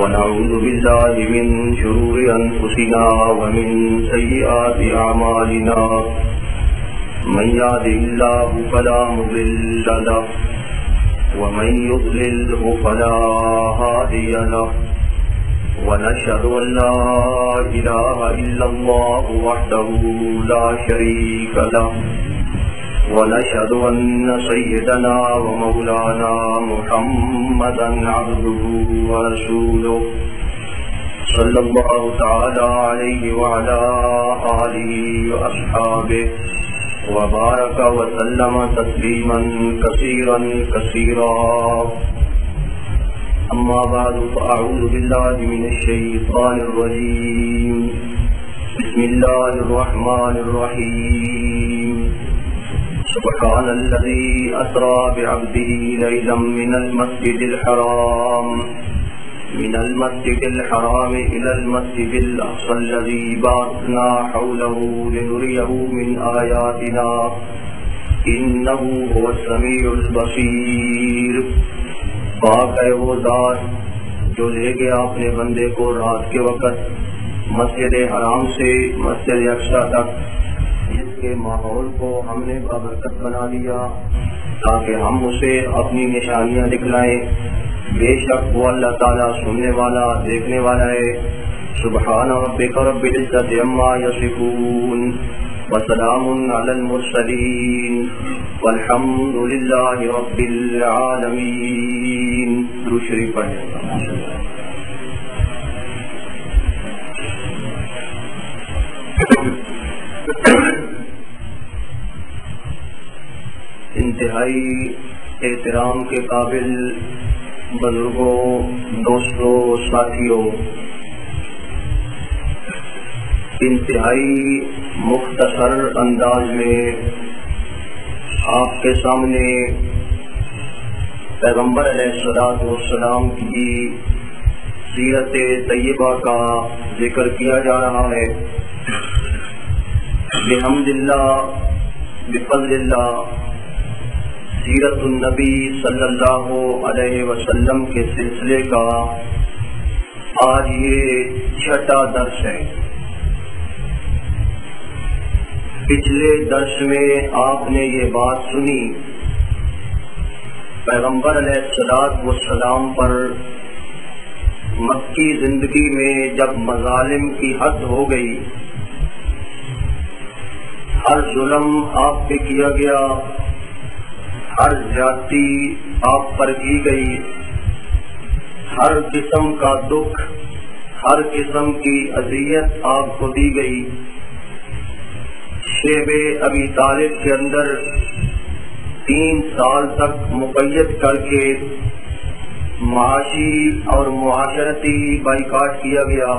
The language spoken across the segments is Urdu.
ونعوذ بالله من شرور أنفسنا ومن سيئات أعمالنا من يهده الله فلا مضل له ومن يضلله فلا هادي له ونشهد أن لا إله إلا الله وحده لا شريك له ونشهد أن سيدنا ومولانا محمدا عبده ورسوله صلى الله تعالى عليه وعلى آله وأصحابه وبارك وسلم تسليما كثيرا كثيرا. أما بعد فأعوذ بالله من الشيطان الرجيم. بسم الله الرحمن الرحيم. سبحان الذي أسرى بعبده ليلا من المسجد الحرام إلى المسجد الأقصى الذي باركنا حوله لنريه من آياتنا إنه هو السميع البصير. پاک ہے وہ ذات جو لے گیا اپنے بندے کو رات کے وقت مسجد حرام سے مسجد اقصی تک، جس کے ماحول کو ہم نے بابرکت بنا دیا تاکہ ہم اسے اپنی نشانیاں دکھلائیں. بے شک وہ اللہ تعالیٰ سننے والا دیکھنے والا ہے. سبحان ربک رب العزت عما یصفون وسلام علی المرسلین والحمد للہ رب العالمین. درود شریف پڑھیں. انتہائی احترام کے قابل بزرگوں، دوستوں، ساتھیوں، انتہائی مختصر انداز میں آپ کے سامنے پیغمبر علیہ الصلوۃ والسلام کی سیرت طیبہ کا ذکر کیا جا رہا ہے. بحمد اللہ، بفضل اللہ، سیرت النبی صلی اللہ علیہ وسلم کے سلسلے کا آج یہ چھٹا درس ہے. پچھلے درس میں آپ نے یہ بات سنی، پیغمبر علیہ الصلوۃ والسلام پر مکی زندگی میں جب مظالم کی حد ہو گئی، ہر ظلم آپ پہ کیا گیا، ہر زیادتی آپ پر کی گئی، ہر قسم کا دکھ، ہر قسم کی اذیت آپ کو دی گئی. شیب ابی طالب کے اندر 3 سال تک مقید کر کے معاشی اور معاشرتی بائیکاٹ کیا گیا.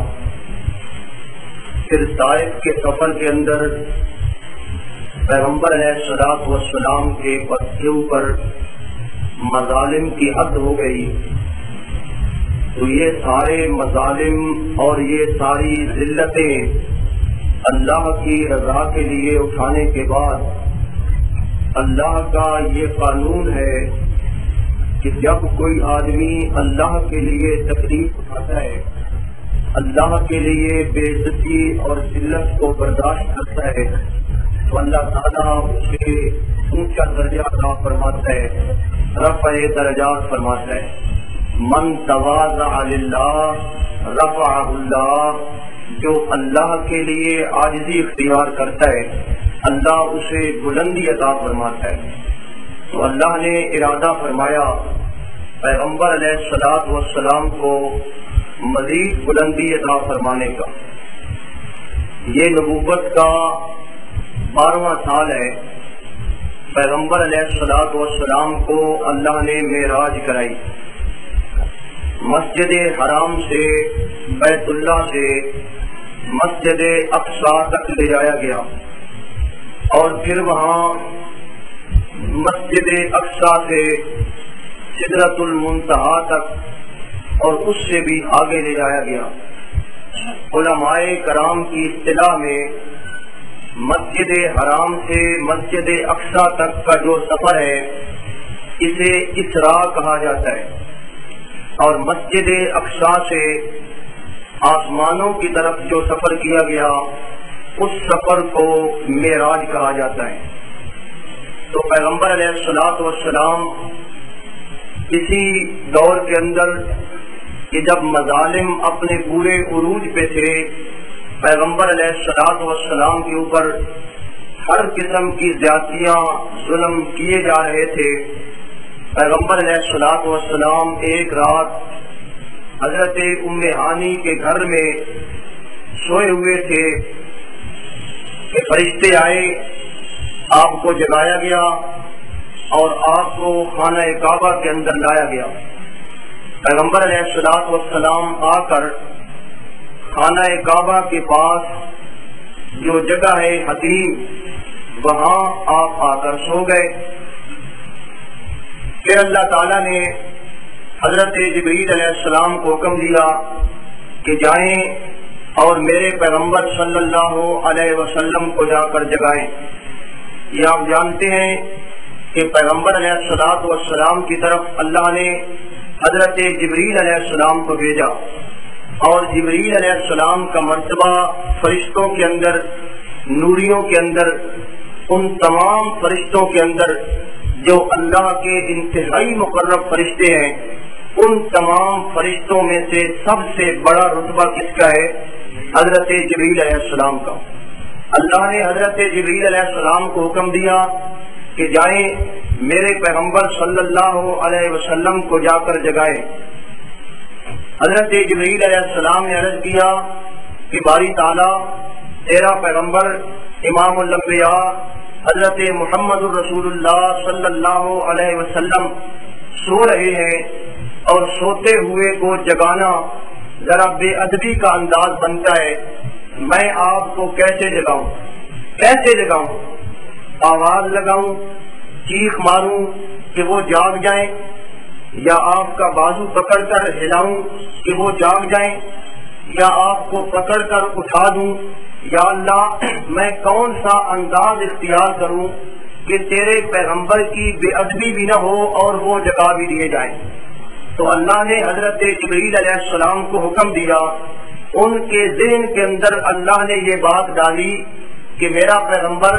پھر طائف کے سفر کے اندر پیغمبر علیہ الصلوۃ والسلام کے اوپر مظالم کی حد ہو گئی. تو یہ سارے مظالم اور یہ ساری ذلتیں اللہ کی رضا کے لیے اٹھانے کے بعد اللہ کا یہ قانون ہے کہ جب کوئی آدمی اللہ کے لیے تکلیف اٹھاتا ہے، اللہ کے لیے بے عزتی اور ذلت کو برداشت کرتا ہے، تو اللہ تعالیٰ اسے اونچا درجہ عطا فرماتا ہے، رفع درجات فرماتا ہے. من تواضع للہ رفعہ اللہ. جو اللہ کے لیے عاجزی اختیار کرتا ہے اللہ اسے بلندی عطا فرماتا ہے. تو اللہ نے ارادہ فرمایا پیغمبر علیہ الصلوۃ والسلام کو مزید بلندی عطا فرمانے کا. یہ نبوت کا 12واں سال ہے. پیغمبر علیہ الصلوۃ والسلام کو اللہ نے معراج کرائی. مسجد حرام سے، بیت اللہ سے مسجد اقصی تک لے جایا گیا، اور پھر وہاں مسجد اقصی سے سدرۃ المنتہا تک اور اس سے بھی آگے لے جایا گیا. علماء کرام کی اصطلاح میں مسجد حرام سے مسجد اقصی تک کا جو سفر ہے اسے اسراء کہا جاتا ہے. اور مسجد اقصی سے آسمانوں کی طرف جو سفر کیا گیا اس سفر کو معراج کہا جاتا ہے۔ تو پیغمبر علیہ الصلوۃ والسلام اسی دور کے اندر کہ جب مظالم اپنے پورے عروج پہ تھے، پیغمبر علیہ الصلوۃ والسلام کے اوپر ہر قسم کی زیادتیاں ظلم کیے جا رہے تھے، پیغمبر علیہ الصلوۃ والسلام ایک رات حضرت ام ہانی کے گھر میں سوئے ہوئے تھے کہ فرشتے آئے، آپ کو جگایا گیا اور آپ کو خانہ کعبہ کے اندر لایا گیا۔ پیغمبر علیہ الصلوۃ والسلام آ کر خانہ کعبہ کے پاس جو جگہ ہے حتیم، وہاں آپ آ کر سو گئے۔ پھر اللہ تعالیٰ نے حضرت جبریل علیہ السلام کو حکم دیا کہ جائیں اور میرے پیغمبر صلی اللہ علیہ وسلم کو جا کر جگائیں۔ یہ آپ جانتے ہیں کہ پیغمبر علیہ الصلوۃ والسلام کی طرف اللہ نے حضرت جبریل علیہ السلام کو بھیجا، اور جبریل علیہ السلام کا مرتبہ فرشتوں کے اندر، نوریوں کے اندر، ان تمام فرشتوں کے اندر جو اللہ کے انتہائی مقرب فرشتے ہیں، ان تمام فرشتوں میں سے سب سے بڑا رتبہ کس کا ہے؟ حضرت جبریل علیہ السلام کا۔ اللہ نے حضرت جبریل علیہ السلام کو حکم دیا کہ جائیں میرے پیغمبر صلی اللہ علیہ وسلم کو جا کر جگائیں۔ حضرت جبریل علیہ السلام نے عرض کیا کہ باری تعالیٰ، تیرا پیغمبر امام الانبیاء حضرت محمد الرسول اللہ صلی اللہ علیہ وسلم سو رہے ہیں، اور سوتے ہوئے کو جگانا ذرا بے ادبی کا انداز بنتا ہے، میں آپ کو کیسے جگاؤں؟ کیسے جگاؤں؟ آواز لگاؤں، چیخ ماروں کہ وہ جاگ جائیں، یا آپ کا بازو پکڑ کر ہلاؤں کہ وہ جاگ جائیں، یا آپ کو پکڑ کر اٹھا دوں؟ یا اللہ، میں کون سا انداز اختیار کروں کہ تیرے پیغمبر کی بے ادبی بھی نہ ہو اور وہ جگا بھی دیے جائیں؟ تو اللہ نے حضرت جبریل علیہ السلام کو حکم دیا، ان کے ذہن کے اندر اللہ نے یہ بات ڈالی کہ میرا پیغمبر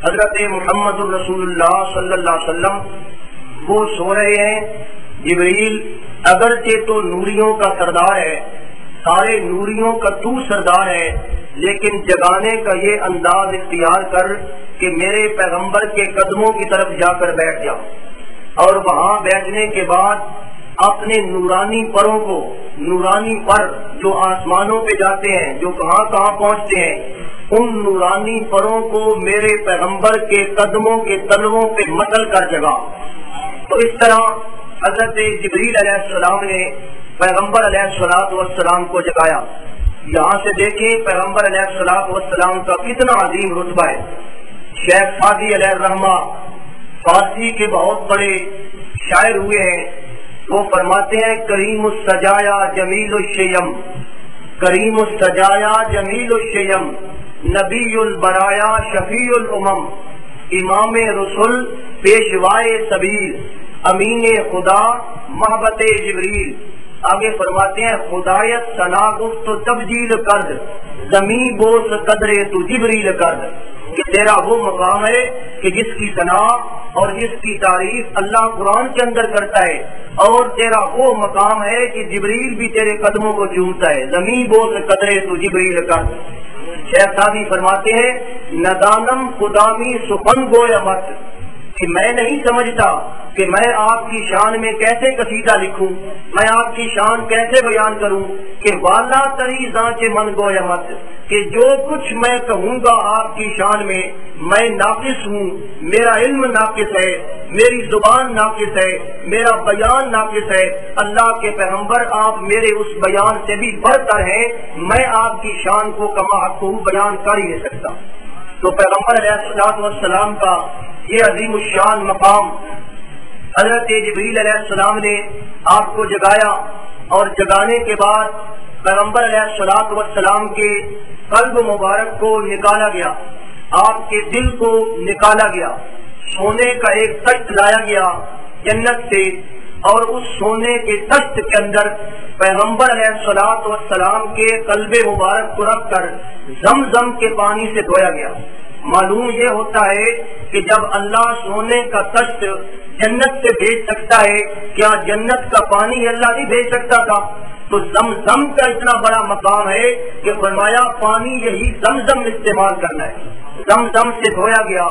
حضرت محمد الرسول اللہ صلی اللہ علیہ وسلم وہ سو رہے ہیں۔ جبریل اگرچہ تو نوریوں کا سردار ہے، سارے نوریوں کا تو سردار ہے، لیکن جگانے کا یہ انداز اختیار کر کہ میرے پیغمبر کے قدموں کی طرف جا کر بیٹھ جا، اور وہاں بیٹھنے کے بعد اپنے نورانی پروں کو، نورانی پر جو آسمانوں پہ جاتے ہیں، جو کہاں کہاں پہنچتے ہیں، ان نورانی پروں کو میرے پیغمبر کے قدموں کے تلووں پہ متل کر جگا۔ تو اس طرح حضرت جبریل علیہ السلام نے پیغمبر علیہ الصلوۃ والسلام کو جگایا۔ یہاں سے دیکھیں پیغمبر علیہ الصلوۃ والسلام کا کتنا عظیم رتبہ ہے۔ شیخ سعدی علیہ الرحمہ فارسی کے بہت بڑے شاعر ہوئے ہیں، وہ فرماتے ہیں کریم السجایا جمیل الشیم، کریم السجایا جمیل الشیم، نبی البرایا شفیع الامم، امام رسول پیشوائے سبیل، امین خدا محبت جبریل۔ آگے فرماتے ہیں خدایت ثنا گفت تو تبجیل کرد، زمین بوس قدرے تو جبریل کرد، کہ تیرا وہ مقام ہے کہ جس کی ثنا اور جس کی تعریف اللہ قرآن کے اندر کرتا ہے، اور تیرا وہ مقام ہے کہ جبریل بھی تیرے قدموں کو چومتا ہے، زمین بوس قدرے تو جبریل کرد۔ شیخ سعدی فرماتے ہیں ندانم خدامی سخن گویا مت، کہ میں نہیں سمجھتا کہ میں آپ کی شان میں کیسے قصیدہ لکھوں، میں آپ کی شان کیسے بیان کروں، کہ والا تری زانچ من گویا مت، کہ جو کچھ میں کہوں گا آپ کی شان میں ناقص ہوں، میرا علم ناقص ہے، میری زبان ناقص ہے، میرا بیان ناقص ہے۔ اللہ کے پیغمبر آپ میرے اس بیان سے بھی بڑھ کر ہیں، میں آپ کی شان کو کما حق بیان کر ہی نہیں سکتا۔ تو پیغمبر علیہ الصلوۃ والسلام کا یہ عظیم الشان مقام، حضرت جبریل علیہ السلام نے آپ کو جگایا، اور جگانے کے بعد پیغمبر علیہ الصلوۃ والسلام کے قلب مبارک کو نکالا گیا، آپ کے دل کو نکالا گیا، سونے کا ایک تخت لایا گیا جنت سے، اور اس سونے کے تخت کے اندر پیغمبر علیہ الصلوۃ والسلام کے قلب مبارک کو رکھ کر زمزم کے پانی سے دھویا گیا۔ معلوم یہ ہوتا ہے کہ جب اللہ سونے کا تخت جنت سے بھیج سکتا ہے، کیا جنت کا پانی اللہ نہیں بھیج سکتا تھا؟ تو زمزم کا اتنا بڑا مقام ہے کہ فرمایا پانی یہی زمزم استعمال کرنا ہے۔ زمزم سے دھویا گیا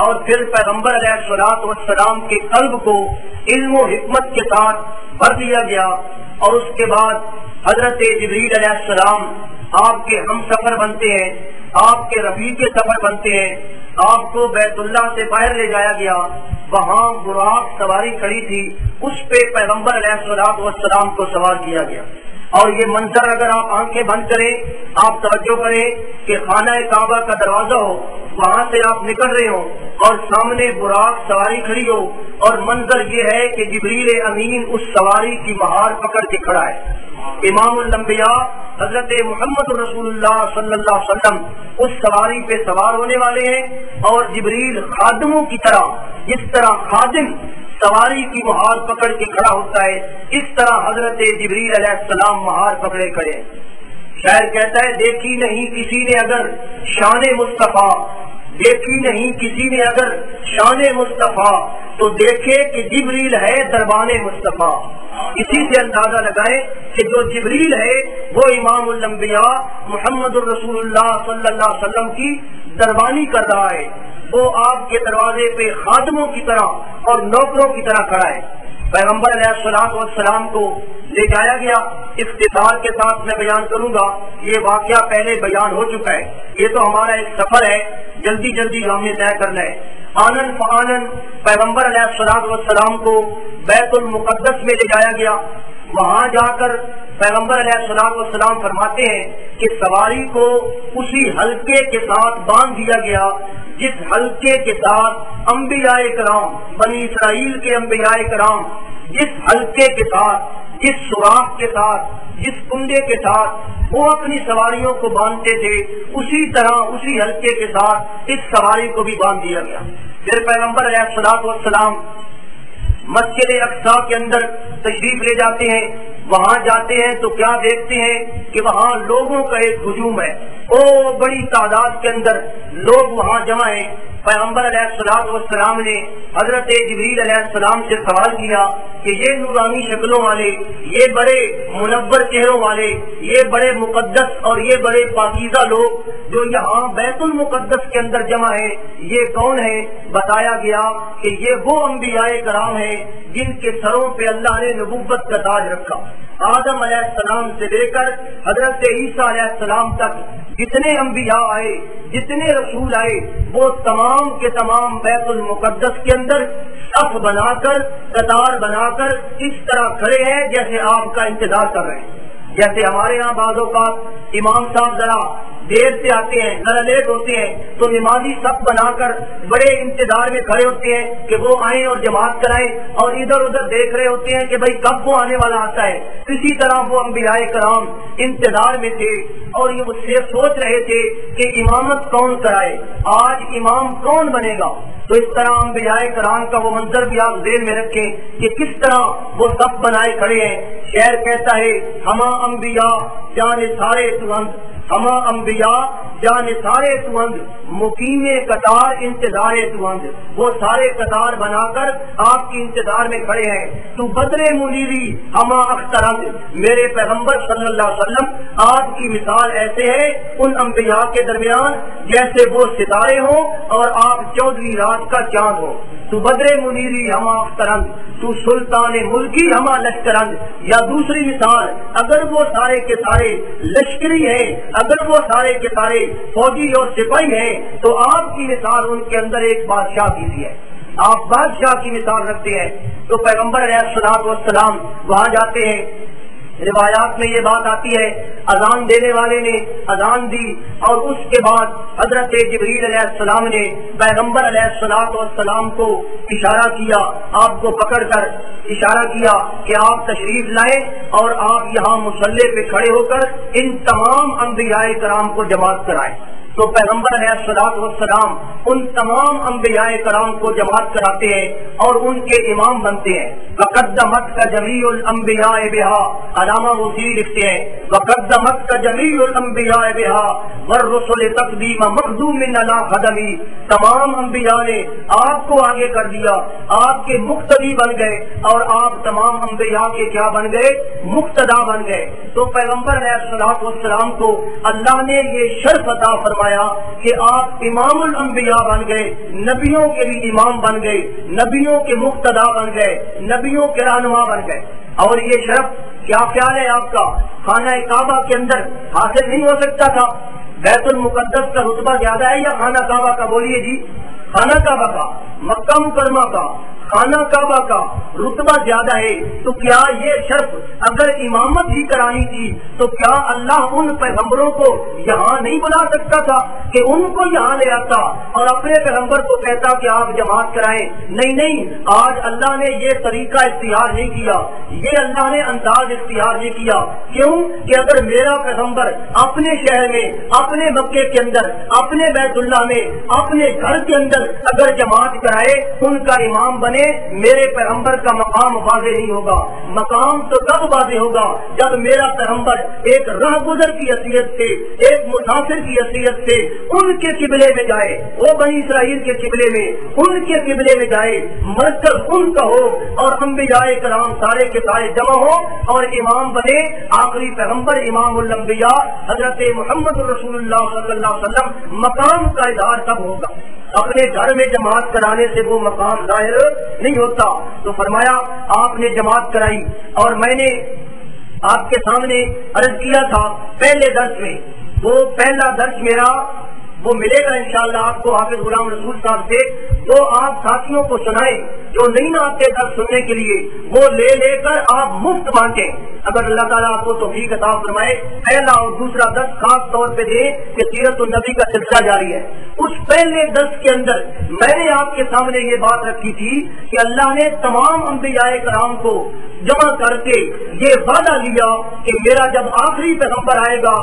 اور پھر پیغمبر علیہ الصلوۃ والسلام کے قلب کو علم و حکمت کے ساتھ بھر دیا گیا، اور اس کے بعد حضرت جبریل علیہ السلام آپ کے ہم سفر بنتے ہیں، آپ کے رفیق سفر بنتے ہیں۔ آپ کو بیت اللہ سے باہر لے جایا گیا، وہاں براق سواری کھڑی تھی، اس پہ پیغمبر علیہ الصلوۃ والسلام کو سوار کیا گیا۔ اور یہ منظر اگر آپ آنکھیں بند کریں، آپ توجہ کریں کہ خانہ کعبہ کا دروازہ ہو، وہاں سے آپ نکل رہے ہو اور سامنے براق سواری کھڑی ہو، اور منظر یہ ہے کہ جبریل امین اس سواری کی مہار پکڑ کے کھڑا ہے۔ امام الانبیاء حضرت محمد رسول اللہ صلی اللہ علیہ وسلم اس سواری پہ سوار ہونے والے ہیں، اور جبریل خادموں کی طرح، جس طرح خادم سواری کی مہار پکڑ کے کھڑا ہوتا ہے، اس طرح حضرت جبریل علیہ السلام مہار پکڑے کھڑے۔ شاعر کہتا ہے دیکھی نہیں کسی نے اگر شان مصطفیٰ، دیکھی نہیں کسی نے اگر شان مصطفیٰ، تو دیکھے کہ جبریل ہے دربان مصطفیٰ۔ اسی سے اندازہ لگائے کہ جو جبریل ہے وہ امام الانبیاء محمد الرسول اللہ صلی اللہ علیہ وسلم کی دربانی کر رہا ہے، وہ آپ کے دروازے پہ خادموں کی طرح اور نوکروں کی طرح کھڑا ہے۔ پیغمبر علیہ الصلوۃ والسلام کو لے جایا گیا۔ اختصار کے ساتھ میں بیان کروں گا، یہ واقعہ پہلے بیان ہو چکا ہے، یہ تو ہمارا ایک سفر ہے، جلدی جلدی ہمیں طے کرنا ہے۔ آنن فآنن پیغمبر علیہ الصلوۃ والسلام کو بیت المقدس میں لے جایا گیا۔ وہاں جا کر پیغمبر علیہ الصلوۃ والسلام فرماتے ہیں کہ سواری کو اسی حلقے کے ساتھ باندھ دیا گیا جس حلقے کے ساتھ انبیاء کرام، بنی اسرائیل کے انبیاء کرام جس حلقے کے ساتھ، جس سوراخ کے ساتھ، جس کنڈے کے ساتھ وہ اپنی سواریوں کو باندھتے تھے، اسی طرح اسی حلقے کے ساتھ اس سواری کو بھی باندھ دیا گیا۔ پھر پیغمبر علیہ الصلوۃ والسلام مسجد اقصی کے اندر تشریف لے جاتے ہیں۔ وہاں جاتے ہیں تو کیا دیکھتے ہیں کہ وہاں لوگوں کا ایک ہجوم ہے، بڑی تعداد کے اندر لوگ وہاں جمع ہیں۔ پیغمبر علیہ الصلوۃ والسلام نے حضرت جبریل علیہ السلام سے سوال کیا کہ یہ نورانی شکلوں والے، یہ بڑے منور چہروں والے، یہ بڑے مقدس اور یہ بڑے پاکیزہ لوگ جو یہاں بیت المقدس کے اندر جمع ہیں، یہ کون ہیں؟ بتایا گیا کہ یہ وہ انبیاء کرام ہیں جن کے سروں پہ اللہ نے نبوت کا تاج رکھا۔ آدم علیہ السلام سے لے کر حضرت عیسیٰ علیہ السلام تک جتنے انبیاء آئے، جتنے رسول آئے، وہ تمام کے تمام بیت المقدس کے اندر صف بنا کر، قطار بنا کر اس طرح کھڑے ہیں جیسے آپ کا انتظار کر رہے ہیں۔ جیسے ہمارے یہاں بعض اوقات امام صاحب ذرا دیر سے آتے ہیں، ذرا لیٹ ہوتے ہیں، تو نمازی صف بنا کر بڑے انتظار میں کھڑے ہوتے ہیں کہ وہ آئیں اور جماعت کرائیں، اور ادھر ادھر دیکھ رہے ہوتے ہیں کہ بھائی کب وہ آنے والا آتا ہے۔ اسی طرح وہ انبیاء کرام انتظار میں تھے اور یہ مجھ سے سوچ رہے تھے کہ امامت کون کرائے، آج امام کون بنے گا۔ تو اس طرح انبیاء کرام کا وہ منظر بھی آپ ذہن میں رکھیں کہ کس طرح وہ صف بنائے کھڑے ہیں۔ شعر کہتا ہے ہما انبیاء جان سارے تہند، ہما انبیاء جان سارے تہند، مقیم قطار انتظار تہند۔ وہ سارے قطار بنا کر آپ کی انتظار میں کھڑے ہیں۔ تو بدر منیری ہما اخترند، میرے پیغمبر صلی اللہ علیہ وسلم آپ کی مثال ایسے ہے ان انبیاء کے درمیان جیسے وہ ستارے ہوں اور آپ 14ویں رات کا چاند ہو۔ تو بدر منیری ہما اخترند، تو سلطان ملکی ہما لشکرند۔ یا دوسری مثال، اگر وہ سارے کے سارے لشکری ہیں، اگر وہ سارے کے سارے فوجی اور سپاہی ہیں، تو آپ کی مثال ان کے اندر ایک بادشاہ کی بھی ہے، آپ بادشاہ کی مثال رکھتے ہیں۔ تو پیغمبر علیہ الصلوۃ والسلام وہاں جاتے ہیں۔ روایات میں یہ بات آتی ہے اذان دینے والے نے اذان دی اور اس کے بعد حضرت جبریل علیہ السلام نے پیغمبر علیہ الصلوۃ والسلام کو اشارہ کیا، آپ کو پکڑ کر اشارہ کیا کہ آپ تشریف لائیں اور آپ یہاں مصلی پہ کھڑے ہو کر ان تمام انبیاء کرام کو جماعت کرائیں۔ تو پیغمبر علیہ الصلوۃ والسلام ان تمام انبیاء کرام کو جماعت کراتے ہیں اور ان کے امام بنتے ہیں. وقدمت کا جمیع الانبیاء بها، علامہ وزیری لکھتے ہیں وقدمت کا جمیع الانبیاء بها والرسل تقدیم مقدوم علی قدمی. تمام انبیاء نے آپ کو آگے کر دیا، آپ کے مقتدی بن گئے اور آپ تمام انبیاء کے کیا بن گئے؟ مقتدا بن گئے. تو پیغمبر علیہ الصلوۃ والسلام کو اللہ نے یہ شرف عطا فرمایا کہ آپ امام الانبیاء بن گئے، نبیوں کے بھی امام بن گئے، نبیوں کے مقتدا بن گئے، نبیوں کے رہنما بن گئے. اور یہ شرف کیا خیال ہے آپ کا؟ خانہ کعبہ کے اندر حاصل نہیں ہو سکتا تھا؟ بیت المقدس کا رتبہ زیادہ ہے یا خانہ کعبہ کا؟ بولیے جی. خانہ کعبہ کا، مکہ مکرمہ کا، خانہ کعبہ کا رتبہ زیادہ ہے. تو کیا یہ شرف اگر امامت ہی کرانی تھی تو کیا اللہ ان پیغمبروں کو یہاں نہیں بلا سکتا تھا کہ ان کو یہاں لے آتا اور اپنے پیغمبر کو کہتا کہ آپ جماعت کرائیں؟ نہیں، آج اللہ نے یہ طریقہ اختیار نہیں کیا، یہ اللہ نے انداز اختیار نہیں کیا. کیوں کہ اگر میرا پیغمبر اپنے شہر میں، اپنے مکے کے اندر، اپنے بیت اللہ میں، اپنے گھر کے اندر اگر جماعت کرائے، ان کا امام بنے، میرے پیغمبر کا مقام واضح نہیں ہوگا. مقام تو تب واضح ہوگا جب میرا پیغمبر ایک راہ گزر کی حیثیت سے، ایک مسافر کی حیثیت سے ان کے قبلے میں جائے، وہ بنی اسرائیل کے قبلے میں، ان کے قبلے میں جائے، مرکز ان کا ہو اور انبیاء کرام سارے کے سارے جمع ہو اور امام بنے آخری پیغمبر امام الانبیاء حضرت محمد رسول اللہ صلی اللہ علیہ وسلم. مقام کا اظہار تب ہوگا، اپنے گھر میں جماعت کرانے سے وہ مقام ظاہر نہیں ہوتا. تو فرمایا آپ نے جماعت کرائی اور میں نے آپ کے سامنے عرض کیا تھا پہلے درس میں، وہ پہلا درس میرا وہ ملے گا انشاءاللہ آپ کو حافظ غلام رسول صاحب سے. تو آپ ساتھیوں کو سنائیں جو نہیں آتے درس سننے کے لیے، وہ لے کر آپ مفت بانٹیں. اگر اللہ تعالیٰ آپ کو توفیق عطا فرمائے پہلا اور دوسرا درس خاص طور پہ دیں کہ سیرت النبی کا سلسلہ جاری ہے. اس پہلے درس کے اندر میں نے آپ کے سامنے یہ بات رکھی تھی کہ اللہ نے تمام انبیاء کرام کو جمع کر کے یہ وعدہ لیا کہ میرا جب آخری پیغمبر آئے گا،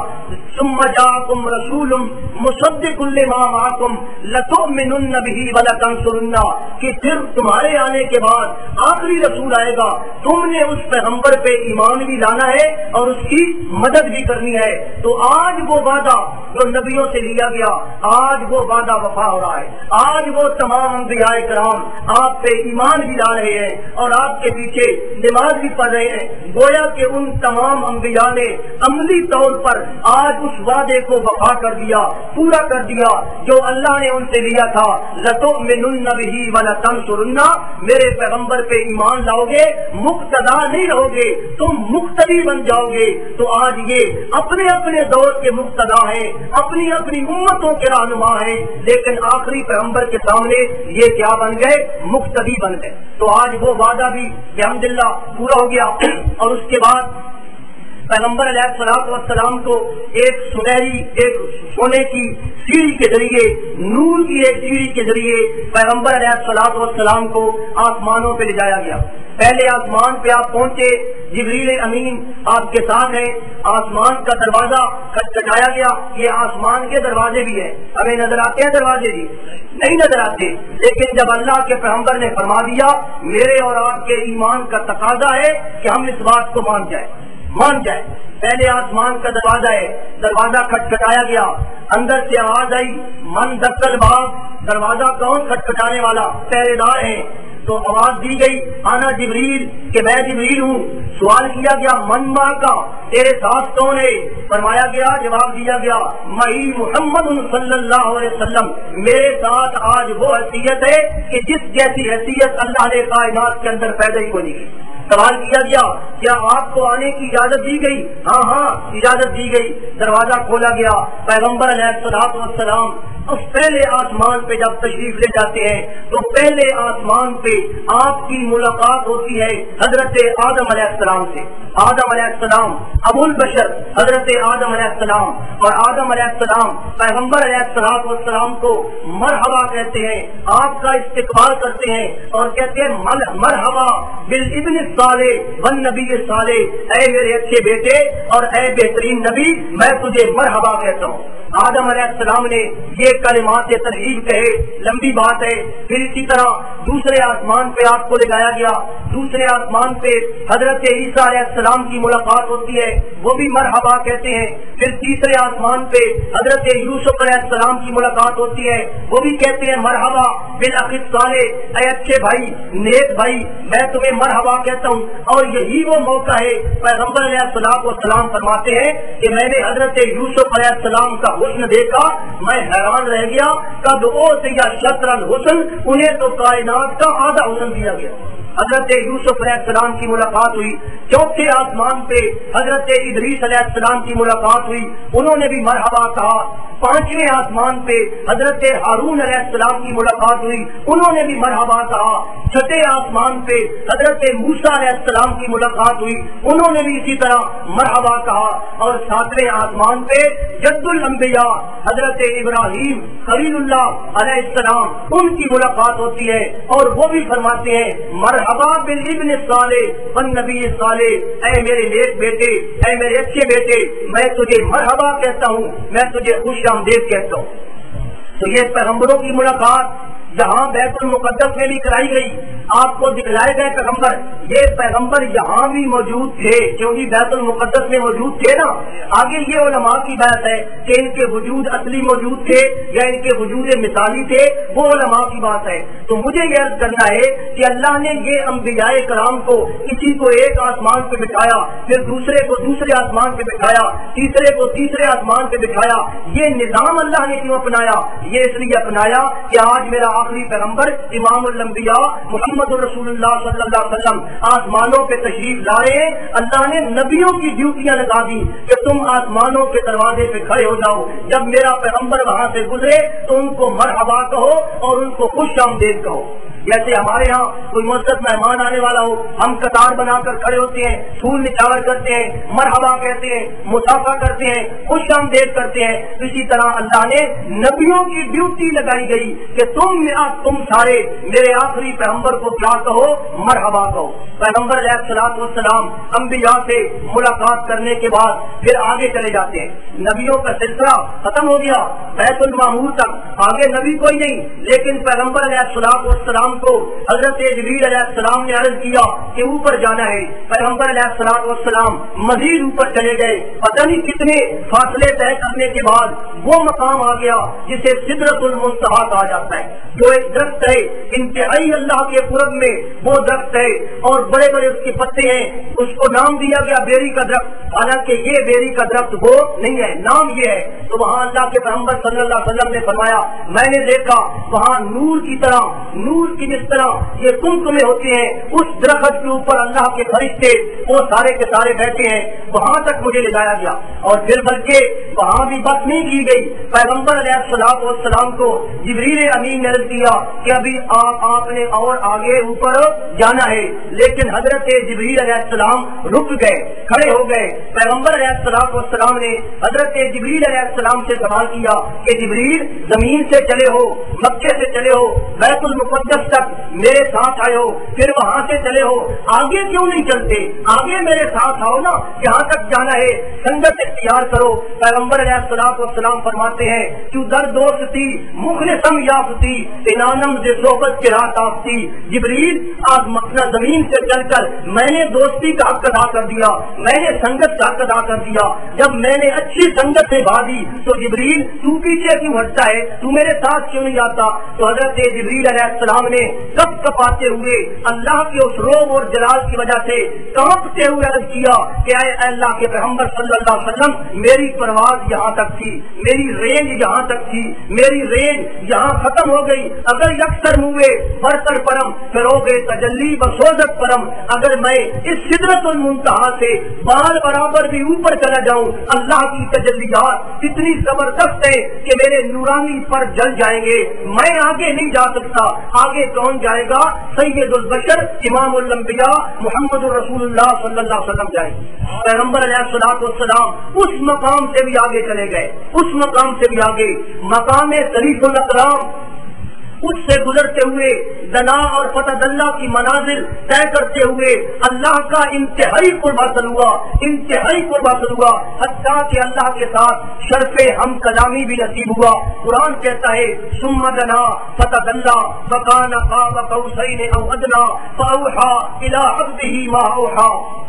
ثم جاءکم رسول مصدق لما معکم لتؤمنن به ولتنصرن، کہ پھر تمہارے آنے کے بعد آخری رسول آئے گا، تم نے اس پیغمبر پہ ایمان بھی لانا ہے اور اس کی مدد بھی کرنی ہے. تو آج وہ وعدہ جو نبیوں سے لیا گیا، آج وہ وعدہ وفا ہو رہا ہے. آج وہ تمام انبیاء کرام آپ پہ ایمان بھی لا رہے ہیں اور آپ کے پیچھے نماز بھی پڑھ رہے ہیں. گویا کہ ان تمام انبیاء نے عملی طور پر آج اس وعدے کو وفا کر دیا، پورا کر دیا جو اللہ نے ان سے لیا تھا. لتؤمنن به ولتنصرن، میرے پیغمبر پہ ایمان لاؤ گے، مقتدا نہیں رہو گے، تم مقتدی بن جاؤ گے. تو آج یہ اپنے اپنے دور کے مقتدا ہیں، اپنی اپنی امتوں کے رہنما ہیں، لیکن آخری پیغمبر کے سامنے یہ کیا بن گئے؟ مقتدی بن گئے. تو آج وہ وعدہ بھی الحمدللہ پورا ہو گیا. اور اس کے بعد پیغمبر علیہ الصلوۃ والسلام کو ایک سنہری، ایک سونے کی سیڑھی کے ذریعے، نور کی ایک سیڑھی کے ذریعے پیغمبر علیہ الصلوۃ والسلام کو آسمانوں پہ لے جایا گیا. پہلے آسمان پہ آپ پہنچے، جبریل امین آپ کے ساتھ ہیں، آسمان کا دروازہ کھٹکھٹایا گیا. یہ آسمان کے دروازے بھی ہیں، ہمیں نظر آتے ہیں دروازے بھی نہیں نظر آتے، لیکن جب اللہ کے پیغمبر نے فرما دیا میرے اور آپ کے ایمان کا تقاضا ہے کہ ہم اس بات کو مان جائیں. پہلے آسمان کا دروازہ ہے، دروازہ کھٹکھٹایا گیا، اندر سے آواز آئی من دخل باب. دروازہ کون کھٹکھٹانے والا؟ پہرے دار ہیں. تو آواز دی گئی آنا جبریل، کہ میں جبریل ہوں. سوال کیا گیا من ماں کا، تیرے ساتھ کون ہے؟ فرمایا گیا، جواب دیا گیا مئی محمد صلی اللہ علیہ وسلم، میرے ساتھ آج وہ حیثیت ہے کہ جس جیسی حیثیت اللہ نے کائنات کے اندر پیدا ہی بنی. سوال کیا گیا کیا آپ کو آنے کی اجازت دی گئی؟ ہاں اجازت دی گئی. دروازہ کھولا گیا، پیغمبر علیہ الصلوۃ والسلام اس پہلے آسمان پہ جب تشریف لے جاتے ہیں تو پہلے آسمان پہ آپ کی ملاقات ہوتی ہے حضرت آدم علیہ السلام سے. آدم علیہ السلام ابو البشر حضرت آدم علیہ السلام, اور آدم علیہ السلام پیغمبر علیہ السلام کو مرحبا کہتے ہیں, آپ کا استقبال کرتے ہیں اور کہتے ہیں مرحبا بالابن الصالح والنبی الصالح, اے میرے اچھے بیٹے اور اے بہترین نبی, میں تجھے مرحبا کہتا ہوں. آدم علیہ السلام نے یہ کلمات ترغیب کہے, لمبی بات ہے. پھر اسی طرح دوسرے آسمان پہ آپ کو لے جایا گیا, دوسرے آسمان پہ حضرت عیسیٰ علیہ السلام کی ملاقات ہوتی ہے, وہ بھی مرحبا کہتے ہیں. پھر تیسرے آسمان پہ حضرت یوسف علیہ السلام کی ملاقات ہوتی ہے, وہ بھی کہتے ہیں مرحبا بالاخ الصالح, اے اچھے بھائی نیک بھائی, میں تمہیں مرحبا کہتا ہوں. اور یہی وہ موقع ہے, پیغمبر علیہ السلام فرماتے ہیں کہ میں نے حضرت یوسف علیہ السلام کا حسن دیکھا, میں حیران رہ گیا. قد اوتي شطر الحسن, انہیں تو کائنات کا آدھا حسن دیا گیا. حضرت یوسف علیہ السلام کی ملاقات ہوئی. چوتھے آسمان پہ حضرت ادریس علیہ السلام کی ملاقات ہوئی, انہوں نے بھی مرحبا کہا. پانچویں آسمان پہ حضرت ہارون علیہ السلام کی ملاقات ہوئی, انہوں نے بھی مرحبا کہا. چھٹے آسمان پہ حضرت موسیٰ علیہ السلام کی ملاقات ہوئی, انہوں نے بھی اسی طرح مرحبا کہا. اور ساتویں آسمان پہ جد الانبیاء حضرت ابراہیم خلیل اللہ علیہ السلام, ان کی ملاقات ہوتی ہے اور وہ بھی فرماتے ہیں مرحبا بالابن الصالح والنبی الصالح, اے میرے نیک بیٹے, اے میرے اچھے بیٹے, میں تجھے مرحبا کہتا ہوں, میں تجھے خوش آمدید کہتا ہوں. تو یہ پیغمبروں کی ملاقات جہاں بیت المقدس میں بھی کرائی گئی, آپ کو دکھلائے گئے پیغمبر, یہ پیغمبر یہاں بھی موجود تھے کیونکہ بیت المقدس میں موجود تھے نا. آگے یہ علماء کی بات ہے کہ ان کے وجود اصلی موجود تھے یا ان کے وجود مثالی تھے, وہ علماء کی بات ہے. تو مجھے یہ عرض کرنا ہے کہ اللہ نے یہ انبیاء کرام کو کسی کو ایک آسمان پہ بٹھایا, پھر دوسرے کو دوسرے آسمان پہ بٹھایا, تیسرے کو تیسرے آسمان پہ بٹھایا. یہ نظام اللہ نے کیوں اپنایا؟ یہ اس لیے اپنایا کہ آج میرا آخری پیغمبر امام الانبیاء محمد رسول اللہ صلی اللہ علیہ وسلم آسمانوں پہ تشریف لا رہے ہیں. اللہ نے نبیوں کی ڈیوٹیاں لگا دی کہ تم آسمانوں کے دروازے پہ کھڑے ہو جاؤ, جب میرا پیغمبر وہاں سے گزرے تو ان کو مرحبا کہو اور ان کو خوش آمدید کہو. جیسے ہمارے ہاں کوئی مثبت مہمان آنے والا ہو, ہم قطار بنا کر کھڑے ہوتے ہیں, پھول نچھاور کرتے ہیں, مرحبا کہتے ہیں, مسافہ کرتے ہیں, خوش آمدید کرتے ہیں. اسی طرح اللہ نے نبیوں کی ڈیوٹی لگائی گئی کہ تم سارے میرے آخری پیغمبر کو کیا کہو؟ مرحبا کہو. پیغمبر علیہ السلام انبیاء سے ملاقات کرنے کے بعد پھر آگے چلے جاتے ہیں. نبیوں کا سلسلہ ختم ہو گیا بیت المعمور تک, آگے نبی کوئی نہیں. لیکن پیغمبر علیہ السلام کو حضرت جبریل علیہ السلام نے عرض کیا کہ اوپر جانا ہے. پیغمبر علیہ السلام مزید اوپر چلے گئے. پتہ نہیں کتنے فاصلے طے کرنے کے بعد وہ مقام آ گیا جسے سدرۃ المنتہا کہا جاتا ہے, جو ایک درخت ہے انتہائی اللہ کے قرب میں وہ درخت ہے, اور بڑے بڑے اس کے پتے ہیں. اس کو نام دیا گیا بیری کا درخت, حالانکہ یہ بیری کا درخت وہ نہیں ہے, نام یہ ہے. تو وہاں اللہ کے پیغمبر صلی اللہ علیہ وسلم نے فرمایا میں نے دیکھا وہاں نور کی طرح, نور کی جس طرح یہ تمے ہوتے ہیں, اس درخت کے اوپر اللہ کے فرشتے وہ سارے کے سارے بیٹھے ہیں. وہاں تک مجھے لے جایا گیا. اور پھر بلکہ وہاں بھی بات نہیں کی گئی. پیغمبر علیہ السلام کو جبریل امین نے عرض کیا کہ ابھی آپ نے اور آگے اوپر جانا ہے, لیکن حضرت جبریل علیہ السلام رک گئے, کھڑے ہو گئے. پیغمبر علیہ السلام نے حضرت جبریل علیہ السلام سے سوال کیا کہ جبریل زمین سے چلے ہو, مکے سے چلے ہو, بیت المقدس تک میرے ساتھ آئے ہو, پھر وہاں سے چلے ہو, آگے کیوں نہیں چلتے؟ آگے میرے ساتھ آؤ نا, جہاں تک جانا ہے سنگت اختیار کرو. پیغمبر علیہ السلام فرماتے ہیں تو در دوست تھی مخلصم یافتی انانم سے صحبت کے رات آفتی. جبریل آج مکہ زمین سے چل کر میں نے دوستی کا حق ادا کر دیا, میں نے سنگت کا حق ادا کر دیا. جب میں نے اچھی سنگت سے بھاگی تو جبریل تو پیچھے کیوں ہٹتا ہے, تو میرے ساتھ کیوں نہیں آتا؟ تو حضرت جبریل علیہ السلام نے نے کپ کپاتے ہوئے اللہ کے اس روب اور جلال کی وجہ سے کانپتے ہوئے عرض کیا کہ اے اللہ کے پیغمبر صلی اللہ علیہ وسلم، میری پرواز یہاں تک تھی، میری رینج یہاں تک تھی، میری رینج یہاں ختم ہو گئی، اگر یکسر ہوئے برتر پرم فروغ تجلی بسوزت پرم، اگر میں اس سدرت المنتہا سے بال برابر بھی اوپر چلا جاؤں، اللہ کی تجلیات اتنی زبردست ہے کہ میرے نورانی پر جل جائیں گے، میں آگے نہیں جا سکتا۔ آگے کون جائے گا؟ سید البشر امام الانبیاء محمد رسول اللہ صلی اللہ علیہ وسلم جائیں گے۔ پیغمبر علیہ الصلوۃ والسلام اس مقام سے بھی آگے چلے گئے، اس مقام سے بھی آگے، مقام شریف الاکرام، اس سے گزرتے ہوئے دنا اور فتح اللہ کی منازل طے کرتے ہوئے اللہ کا انتہائی قرب حاصل ہوا، انتہائی قرب حاصل ہوا، حتیٰ کہ اللہ کے ساتھ شرف ہم کلامی بھی نصیب ہوا۔ قرآن کہتا ہے ثم دنا فتح اللہ فکان قاب قوسین او ادنی فاوحی الی عبدہ ما اوحی۔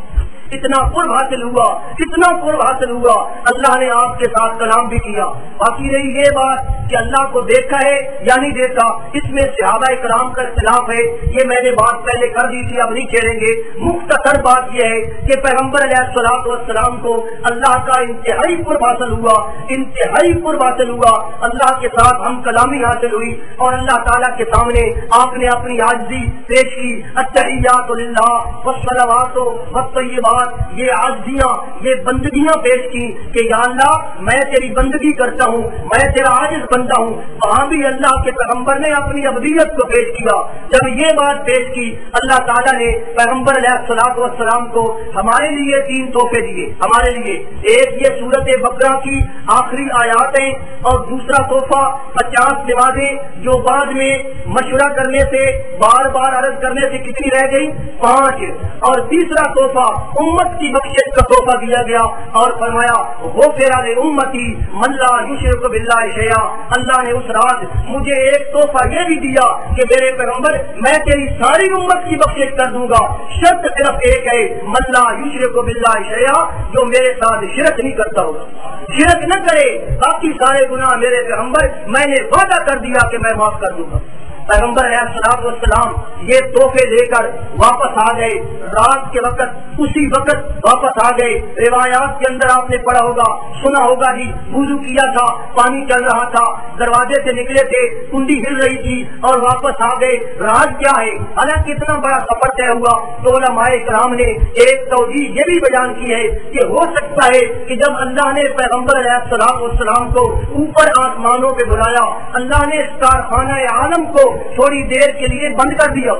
اتنا قرب حاصل ہوا، اتنا قرب حاصل ہوا، اللہ نے آپ کے ساتھ کلام بھی کیا۔ باقی رہی یہ بات کہ اللہ کو دیکھا ہے یا نہیں دیکھا، اس میں صحابہ کرام کا اختلاف ہے، یہ میں نے بات پہلے کر دی تھی، اب نہیں کھیلیں گے۔ مختصر بات یہ ہے کہ پیغمبر علیہ الصلوۃ والسلام کو اللہ کا انتہائی قرب حاصل ہوا، انتہائی قرب حاصل ہوا، اللہ کے ساتھ ہم کلامی حاصل ہوئی، اور اللہ تعالیٰ کے سامنے آپ نے اپنی عاجزی پیش کی، التحیات للہ والصلوات والطیبات، یہ عاجزیاں، یہ بندگیاں پیش کی کہ یا اللہ میں تیری بندگی کرتا ہوں، میں تیرا عاجز بندہ ہوں۔ وہاں بھی اللہ کے پیغمبر نے اپنی عبدیت کو پیش کیا۔ جب یہ بات پیش کی، اللہ تعالیٰ نے پیغمبر علیہ الصلوۃ والسلام کو ہمارے لیے 3 تحفے دیے، ہمارے لیے۔ ایک یہ سورت بقرہ کی آخری آیاتیں، اور دوسرا تحفہ 50 نمازیں جو بعد میں مشورہ کرنے سے، بار بار عرض کرنے سے کتنی رہ گئی؟ 5۔ اور تیسرا تحفہ امت کی بخشش کا تحفہ دیا گیا، اور فرمایا غفر لامتی من لا یشرک باللہ شیئا۔ اللہ نے اس رات مجھے ایک تحفہ یہ بھی دیا کہ میرے پیغمبر میں تیری ساری امت کی بخشش کر دوں گا، شرط صرف ایک ہے من لا یشرک باللہ شیئا، جو میرے ساتھ شرک نہیں کرتا ہوگا، شرک نہ کرے، باقی سارے گناہ میرے پیغمبر میں نے وعدہ کر دیا کہ میں معاف کر دوں گا۔ پیغمبر علیہ الصلوۃ والسلام یہ تحفے لے کر واپس آ گئے، رات کے وقت اسی وقت واپس آ گئے۔ روایات کے اندر آپ نے پڑھا ہوگا، سنا ہوگا جی، وضو کیا تھا، پانی چل رہا تھا، دروازے سے نکلے تھے، کنڈی ہل رہی تھی اور واپس آ گئے۔ راز کیا ہے؟ حالانکہ اتنا بڑا سفر طے ہوا تو علماء کرام نے ایک توجیہ یہ بھی بیان کی ہے کہ ہو سکتا ہے کہ جب اللہ نے پیغمبر علیہ الصلوۃ والسلام کو اوپر آسمانوں پہ بلایا، اللہ نے اس کارخانہ عالم کو تھوڑی دیر کے لیے بند کر دیا،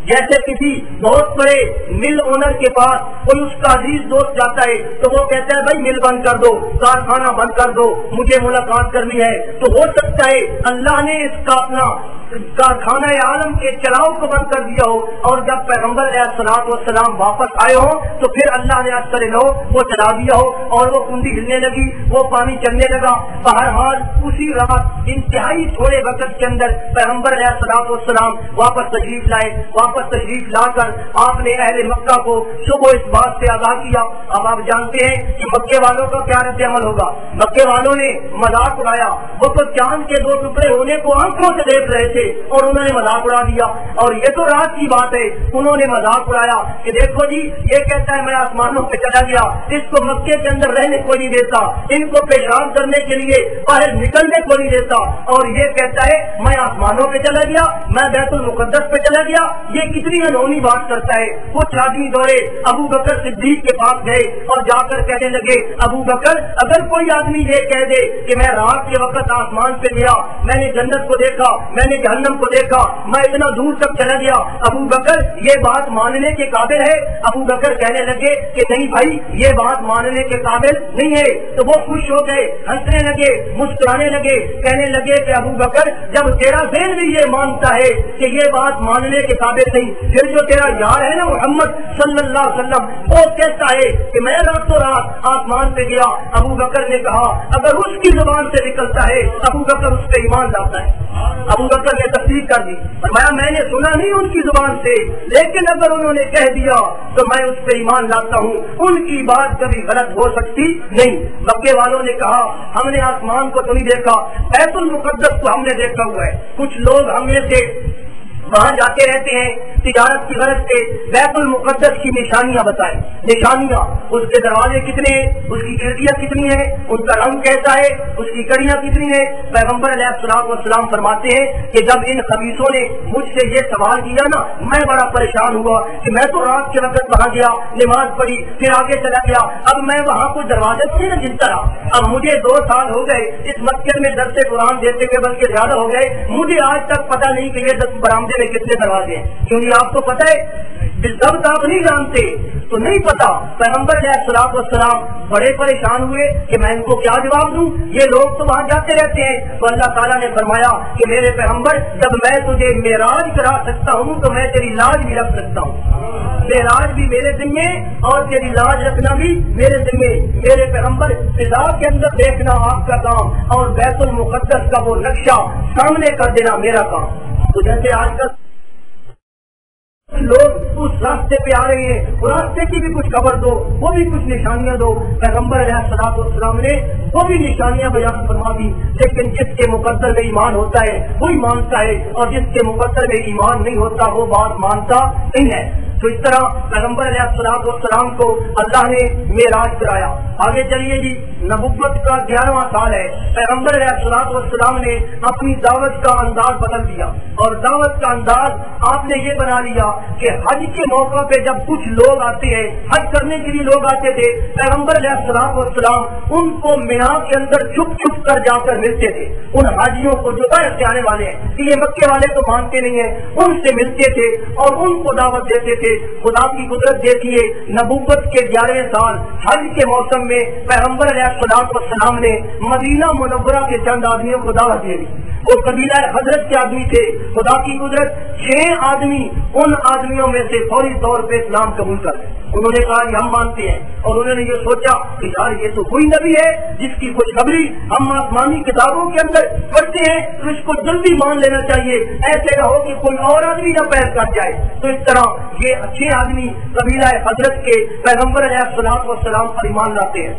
جیسے کسی بہت بڑے مل اونر کے پاس کوئی اس کا عزیز دوست جاتا ہے تو وہ کہتا ہے بھائی مل بند کر دو، کارخانہ بند کر دو، مجھے ملاقات کرنی ہے۔ تو ہو سکتا ہے اللہ نے اس کا اپنا کارخانہ عالم کے چلاؤ کو بند کر دیا ہو، اور جب پیغمبر علیہ الصلوۃ والسلام واپس آئے ہوں تو پھر اللہ نے اثر لو وہ چلا دیا ہو اور وہ کنڈی ہلنے لگی، وہ پانی چلنے لگا۔ بہرحال اسی رات انتہائی تھوڑے وقت کے اندر پیغمبر علیہ الصلوۃ والسلام واپس تشریف لائے۔ واپس تشریف لا کر آپ نے اہل مکہ کو صبح اس بات سے آگاہ کیا۔ اب آپ جانتے ہیں کہ مکے والوں کا کیا رد عمل ہوگا۔ مکے والوں نے مذاق اڑایا، وہ تو چاند کے 2 ٹکڑے ہونے کو آنکھوں سے دیکھ رہے تھے اور انہوں نے مذاق اڑا دیا، اور یہ تو رات کی بات ہے، انہوں نے مذاق اڑایا کہ دیکھو جی یہ کہتا ہے میں آسمانوں پہ چلا گیا، اس کو مکے کے اندر رہنے کو نہیں دیتا، ان کو پیشاب کرنے کے لیے باہر نکلنے کو نہیں دیتا، اور یہ کہتا ہے میں آسمانوں پہ چلا گیا، میں بیت المقدس پہ چلا گیا۔ یہ کتنی انہونی بات کرتا ہے۔ کچھ آدمی دورے ابو بکر صدیق کے پاس گئے اور جا کر کہنے لگے ابو بکر اگر کوئی آدمی یہ کہہ دے کہ میں رات کے وقت آسمان پہ گیا، میں نے جنت کو دیکھا، میں نے جہنم کو دیکھا، میں اتنا دور تک چلا گیا، ابو بکر یہ بات ماننے کے قابل ہے؟ ابو بکر کہنے لگے کہ نہیں بھائی یہ بات ماننے کے قابل نہیں ہے۔ تو وہ خوش ہو گئے، ہنسنے لگے، مسکرانے لگے، کہنے لگے کہ ابو بکر جب تیرا ذہن بھی یہ مانتا ہے کہ یہ بات ماننے کے قابل نہیں، پھر جو تیرا یار ہے نا محمد صلی اللہ علیہ وسلم وہ کہتا ہے کہ میں راتوں رات آسمان پہ گیا۔ ابو بکر نے کہا اگر اس کی زبان سے نکلتا ہے ابو بکر اس پہ ایمان لاتا ہے۔ ابو بکر نے تصدیق کر دی، فرمایا میں نے سنا نہیں ان کی زبان سے، لیکن اگر انہوں نے کہہ دیا تو میں اس پہ ایمان لاتا ہوں، ان کی بات کبھی غلط ہو سکتی نہیں۔ مکے والوں نے کہا ہم نے آسمان کو تو نہیں دیکھا، بیت المقدس کو ہم نے دیکھا ہوا ہے۔ کچھ لوگ ہم میں سے وہاں جاتے رہتے ہیں تجارت کی غرض سے، بیت المقدس کی نشانیاں بتائیں، نشانیاں، اس کے دروازے کتنے ہیں، اس کی کھڑکیاں کتنی ہیں، ان کا رنگ کیسا ہے، اس کی کڑیاں کتنی ہیں۔ پیغمبر علیہ الصلوۃ والسلام فرماتے ہیں کہ جب ان خبیثوں نے مجھ سے یہ سوال کیا نا، میں بڑا پریشان ہوا کہ میں تو رات کے وقت وہاں گیا، نماز پڑھی، پھر آگے چلا گیا، اب میں وہاں کو دروازے سے نہ گنتا رہا۔ اب مجھے 2 سال ہو گئے اس مسجد میں درس قرآن دیتے ہوئے، بلکہ زیادہ ہو گئے، مجھے آج تک پتہ نہیں کہ یہ 10 برآمدے میں کتنے دروازے ہیں، کیونکہ آپ کو پتہ ہے بالضبط آپ نہیں جانتے تو نہیں پتا۔ پیغمبر علیہ الصلوۃ والسلام بڑے پریشان ہوئے کہ میں ان کو کیا جواب دوں، یہ لوگ تو وہاں جاتے رہتے ہیں۔ تو اللہ تعالیٰ نے فرمایا کہ میرے پیغمبر جب میں تجھے معراج کرا سکتا ہوں تو میں تیری لاج بھی رکھ سکتا ہوں، معراج بھی میرے ذمے اور تیری لاج رکھنا بھی میرے ذمے۔ میرے پیغمبر فضا کے اندر دیکھنا آپ کا کام اور بیت المقدس کا وہ نقشہ سامنے کر دینا میرا کام۔ تو جیسے آج کل لوگ اس راستے پہ آ رہے ہیں، اس راستے کی بھی کچھ خبر دو، وہ بھی کچھ نشانیاں دو۔ پیغمبر علیہ الصلوۃ والسلام نے وہ بھی نشانیاں بیان فرما دی، لیکن جس کے مقدر میں ایمان ہوتا ہے وہی مانتا ہے، اور جس کے مقدر میں ایمان نہیں ہوتا وہ بات مانتا نہیں ہے۔ تو اس طرح پیغمبر علیہ الصلوۃ والسلام کو اللہ نے معراج کرایا۔ آگے چلیے جی، نبوت کا 11واں سال ہے، پیغمبر علیہ الصلوۃ والسلام نے اپنی دعوت کا انداز بدل دیا، اور دعوت کا انداز آپ نے یہ بنا لیا کہ حج کے موقع پہ جب کچھ لوگ آتے ہیں، حج کرنے کے لیے لوگ آتے تھے، پیغمبر علیہ الصلوۃ والسلام ان کو مینا کے اندر چھپ چھپ کر جا کر ملتے تھے۔ ان حاجیوں کو جو باہر سے آنے والے ہیں کہ یہ مکے والے تو مانتے نہیں ہیں، ان سے ملتے تھے اور ان کو دعوت دیتے تھے۔ خدا کی قدرت دیکھیے، نبوت کے 11ویں سال حج کے موسم میں پیغمبر علیہ الصلوۃ والسلام نے مدینہ منورہ کے چند آدمیوں کو دعوت دی۔ وہ قبیلہ حضرت کے آدمی تھے۔ خدا کی قدرت 6 آدمی ان آدمیوں میں سے فوری طور پہ اسلام قبول کر گئے۔ انہوں نے کہا کہ ہم مانتے ہیں، اور انہوں نے یہ سوچا کہ یار یہ تو کوئی نبی ہے جس کی خوشخبری ہم آسمانی کتابوں کے اندر پڑھتے ہیں، تو اس کو جلدی مان لینا چاہیے، ایسے نہ ہو کہ کوئی اور آدمی نہ پیر کر جائے۔ تو اس طرح یہ 6 آدمی قبیلہ حضرت کے پیغمبر علیہ الصلوۃ والسلام پر ایمان لاتے ہیں۔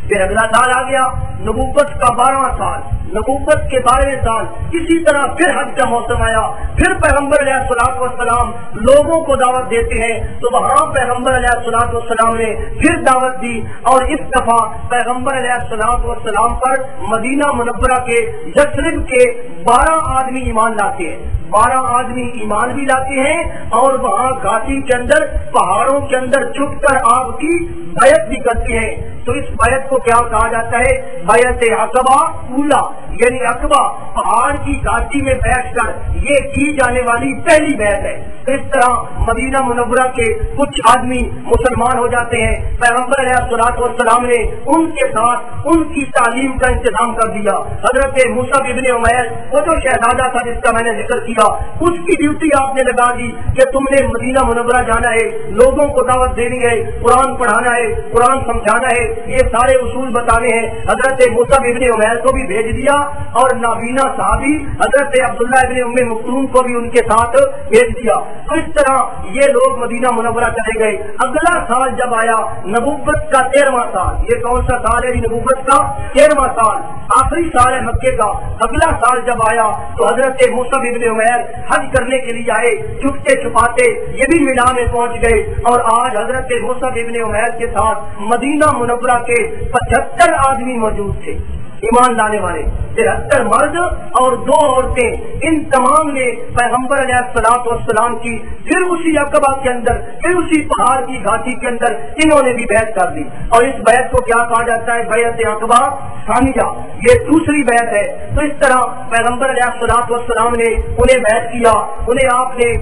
پھر اگلا سال آ گیا، نبوت کا 12واں سال، نبوت کے 12ویں سال اسی طرح پھر حج کا موسم آیا، پھر پیغمبر علیہ الصلوۃ والسلام لوگوں کو دعوت دیتے ہیں، تو وہاں پیغمبر علیہ الصلوۃ والسلام نے پھر دعوت دی، اور اس دفعہ پیغمبر علیہ الصلوۃ والسلام پر مدینہ منورہ کے یثرب کے 12 آدمی ایمان لاتے ہیں۔ 12 آدمی ایمان بھی لاتے ہیں اور وہاں گھاٹی کے اندر پہاڑوں کے اندر چھپ کر آپ کی بیعت بھی کرتے ہیں۔ تو اس بیعت کو کیا کہا جاتا ہے؟ بیعت عقبہ اولا، یعنی عقبہ پہاڑ کی گھاٹی میں بیٹھ کر یہ کی جانے والی پہلی بیعت ہے۔ اس طرح مدینہ منورہ کے کچھ آدمی مسلمان ہو جاتے ہیں۔ پیغمبر علیہ الصلوۃ والسلام نے ان کے ساتھ ان کی تعلیم کا انتظام کر دیا۔ حضرت مصعب ابن عمیر، وہ جو شہزادہ تھا جس کا میں نے ذکر کیا، اس کی ڈیوٹی آپ نے لگا دی کہ تم نے مدینہ منورہ جانا ہے، لوگوں کو دعوت دینی ہے، قرآن پڑھانا ہے، قرآن سمجھانا ہے، یہ سارے اصول بتانے ہیں۔ حضرت مصعب ابن عمیر کو بھی بھیج دیا، اور نابینا صحابی حضرت عبداللہ ابن ام مکتوم کو بھی ان کے ساتھ بھیج دیا۔ اس طرح یہ لوگ مدینہ منورہ چلے گئے۔ اگلا سال جب آیا، نبوت کا 13واں سال، یہ کون سا سال ہے؟ نبوت کا 13واں سال، آخری سال ہے مکے کا۔ اگلا سال جب آیا تو حضرت مصعب ابن عمیر حج کرنے کے لیے آئے، چھپتے چھپاتے یہ بھی مینا میں پہنچ گئے، اور آج حضرت مصعب ابن عمیر کے ساتھ مدینہ منورہ کے 75 آدمی موجود تھے، ایمان لانے والے 73 مرد اور 2 عورتیں۔ ان تمام نے پیغمبر علیہ الصلوۃ والسلام کی پھر اسی عقبہ کے اندر، پھر اسی پہاڑ کی گھاٹی کے اندر انہوں نے بھی بیعت کر دی، اور اس بیعت کو کیا کہا جاتا ہے؟ بیعت عقبہ ثانیہ، یہ دوسری بیعت ہے۔ تو اس طرح پیغمبر علیہ الصلوۃ والسلام نے انہیں بیعت کیا، انہیں آپ نے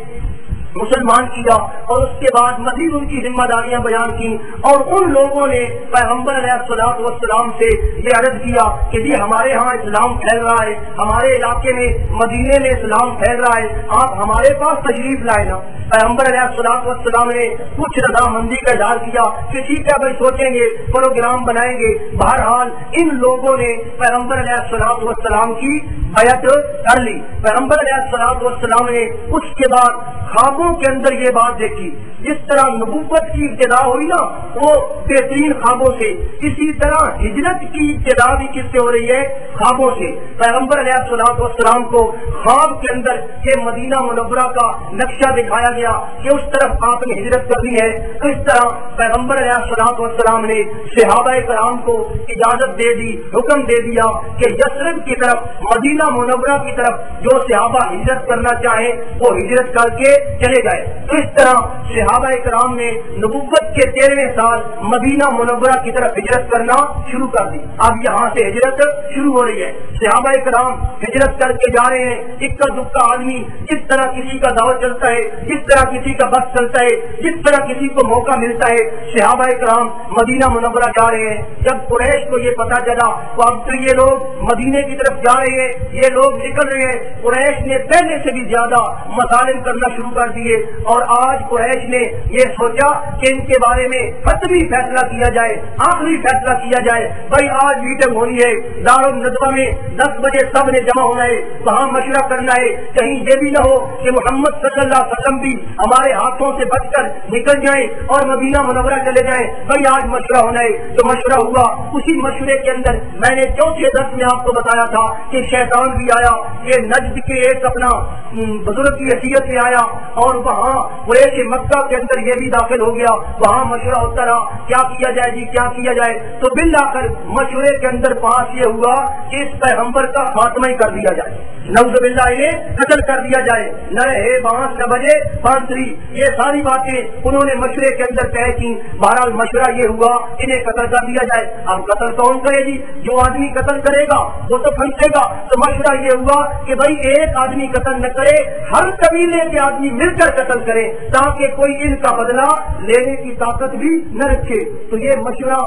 مسلمان کیا، اور اس کے بعد مزید ان کی ذمہ داریاں بیان کی، اور ان لوگوں نے پیغمبر علیہ الصلوۃ والسلام سے یہ عرض کیا کہ جی ہمارے ہاں اسلام پھیل رہا ہے، ہمارے علاقے میں مدینے میں اسلام پھیل رہا ہے، آپ ہمارے پاس تشریف لائے نا۔ پیغمبر علیہ الصلوۃ والسلام نے کچھ رضامندی کا اظہار کیا کہ ٹھیک ہے بھائی، سوچیں گے، پروگرام بنائیں گے۔ بہرحال ان لوگوں نے پیغمبر علیہ الصلوۃ والسلام کی بیعت کر لی. پیغمبر علیہ الصلوۃ والسلام نے اس کے بعد خوابوں کے اندر یہ بات دیکھی. جس طرح نبوت کی ابتدا ہوئی نا وہ بہترین خوابوں سے، اسی طرح ہجرت کی ابتدا بھی کس سے ہو رہی ہے؟ خوابوں سے. پیغمبر علیہ الصلوۃ والسلام کو خواب کے اندر یہ مدینہ منورہ کا نقشہ دکھایا گیا کہ اس طرف آپ نے ہجرت کرنی ہے. تو اس طرح پیغمبر علیہ الصلوۃ والسلام نے صحابہ کرام کو اجازت دے دی، حکم دے دیا کہ یثرب کی طرف، مدینہ منورہ کی طرف جو صحابہ ہجرت کرنا چاہیں وہ ہجرت کر کے چلے جائے. تو اس طرح صحابہ کرام نے نبوت کے 13ویں سال مدینہ منورہ کی طرف ہجرت کرنا شروع کر دی. اب یہاں سے ہجرت شروع ہو رہی ہے. صحابہ کرام ہجرت کر کے جا رہے ہیں. اکا دکا آدمی، جس طرح کسی کا دعوت چلتا ہے، جس طرح کسی کا بس چلتا ہے، جس طرح کسی کو موقع ملتا ہے، صحابہ کرام مدینہ منورہ جا رہے ہیں. جب قریش کو یہ پتا چلا تو اب تو یہ لوگ مدینے کی طرف جا رہے ہیں، یہ لوگ نکل رہے ہیں. قریش نے پہلے سے بھی زیادہ مظالم کرنا شروع کر دیے اور آج قریش نے یہ سوچا کہ ان کے بارے میں حتمی فیصلہ کیا جائے، آخری فیصلہ کیا جائے. بھائی آج میٹنگ ہونی ہے دارالندوہ میں، 10 بجے سب نے جمع ہونا ہے، وہاں مشورہ کرنا ہے. کہیں یہ بھی نہ ہو کہ محمد صلی اللہ علیہ وسلم بھی ہمارے ہاتھوں سے بچ کر نکل جائیں اور مدینہ منورہ چلے جائیں. بھائی آج مشورہ ہونا ہے. تو مشورہ ہوا. اسی مشورے کے اندر میں نے چوتھے درس میں آپ کو بتایا تھا کہ شیطان بھی آیا. یہ نجد کے ایک اپنا بزرگ کی حیثیت سے آیا اور وہاں قریش مکہ کے اندر یہ بھی داخل ہو گیا. وہاں مشورہ ہوتا رہا کیا کیا جائے جی، کیا کیا جائے. تو بالآخر مشورے کے اندر پاس یہ ہوا کہ اس پیغمبر کا خاتمہ ہی کر دیا جائے، نعوذ باللہ انہیں قتل کر دیا جائے. نہ رہے بانس نہ بجے بانسری، یہ ساری باتیں انہوں نے مشورے کے اندر طے کی. بہرحال مشورہ یہ ہوا انہیں قتل کر دیا جائے. اب قتل کون کرے جی؟ جو آدمی قتل کرے گا وہ تو پھنسے گا. تو مشورہ یہ ہوا کہ بھائی ایک آدمی قتل نہ کرے، ہر قبیلے کے آدمی مل کر قتل کرے تاکہ کوئی ان کا بدلہ لینے کی طاقت بھی نہ رکھے. تو یہ مشورہ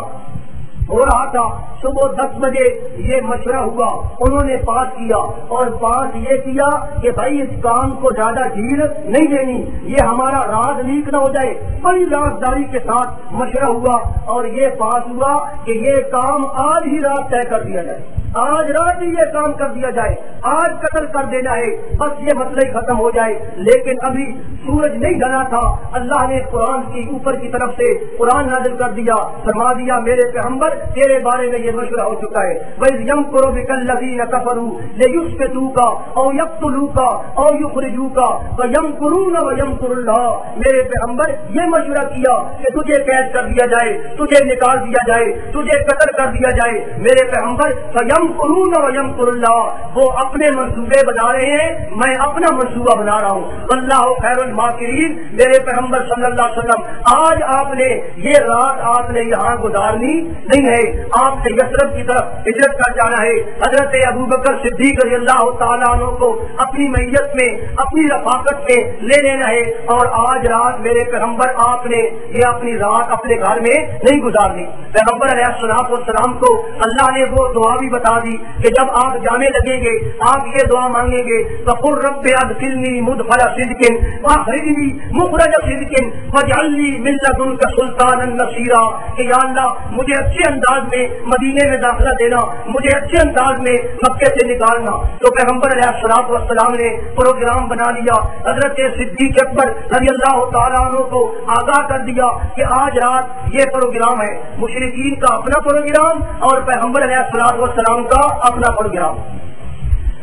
ہو رہا تھا. صبح 10 بجے یہ مشورہ ہوا، انہوں نے پاس کیا اور پاس یہ کیا کہ بھائی اس کام کو زیادہ ڈھیل نہیں دینی، یہ ہمارا راز لیک نہ ہو جائے. بڑی رازداری کے ساتھ مشورہ ہوا اور یہ پاس ہوا کہ یہ کام آج ہی رات طے کر دیا جائے، آج رات ہی یہ کام کر دیا جائے، آج قتل کر دینا ہے، بس یہ مسئلہ ہی ختم ہو جائے. لیکن ابھی سورج نہیں ڈھلا تھا. اللہ نے قرآن کی اوپر کی طرف سے قرآن نازل کر دیا، فرما دیا میرے پیغمبر تیرے بارے میں یہ مشورہ ہو چکا ہے. وَيَمْكُرُ بِكَ الَّذِينَ كَفَرُوا لِيُثْبِتُوكَ أَوْ يَقْتُلُوكَ أَوْ يُخْرِجُوكَ وَيَمْكُرُونَ وَيَمْكُرُ اللَّهُ. میرے پیغمبر یہ مشورہ کیا کہ تجھے قید کر دیا جائے، تجھے نکال دیا جائے، تجھے قتل کر دیا جائے. میرے پیغمبر فَيَمْكُرُونَ وَيَمْكُرُ اللَّهُ، وہ اپنے منصوبے بنا رہے ہیں، میں اپنا منصوبہ بنا رہا ہوں. وَاللَّهُ خَيْرُ الْمَاكِرِينَ. میرے پیغمبر صلی اللہ علیہ وسلم آج آپ نے یہ رات آپ نے یہاں گزارنی نہیں ہے، آپ سے یثرب کی طرف ہجرت کر جانا ہے. حضرت ابوبکر صدیق رضی اللہ تعالیٰ عنہ کو اپنی میت میں، اپنی رفاقت میں لے لینا ہے. اور آج رات میرے پیغمبر آپ نے یہ اپنی رات اپنے گھر میں نہیں گزارنی. پیغمبر علیہ الصلوۃ والسلام کو اللہ نے وہ دعا بھی بتا دی کہ جب آپ جانے لگیں گے آپ یہ دعا مانگیں گے فقل رب ادخلنی مدخل صدق واخرجنی مخرج صدق واجعل لي من لدنك سلطانا نصيرا. کہ یا اللہ مجھے اچھے انداز میں مدینے میں داخلہ دینا، مجھے اچھے انداز میں مکے سے نکالنا. تو پیغمبر علیہ الصلوۃ والسلام نے پروگرام بنا لیا. حضرت صدیق اکبر رضی اللہ تعالیٰ عنہ کو آگاہ کر دیا کہ آج رات یہ پروگرام ہے، مشرکین کا اپنا پروگرام اور پیغمبر علیہ الصلوۃ والسلام کا اپنا پروگرام.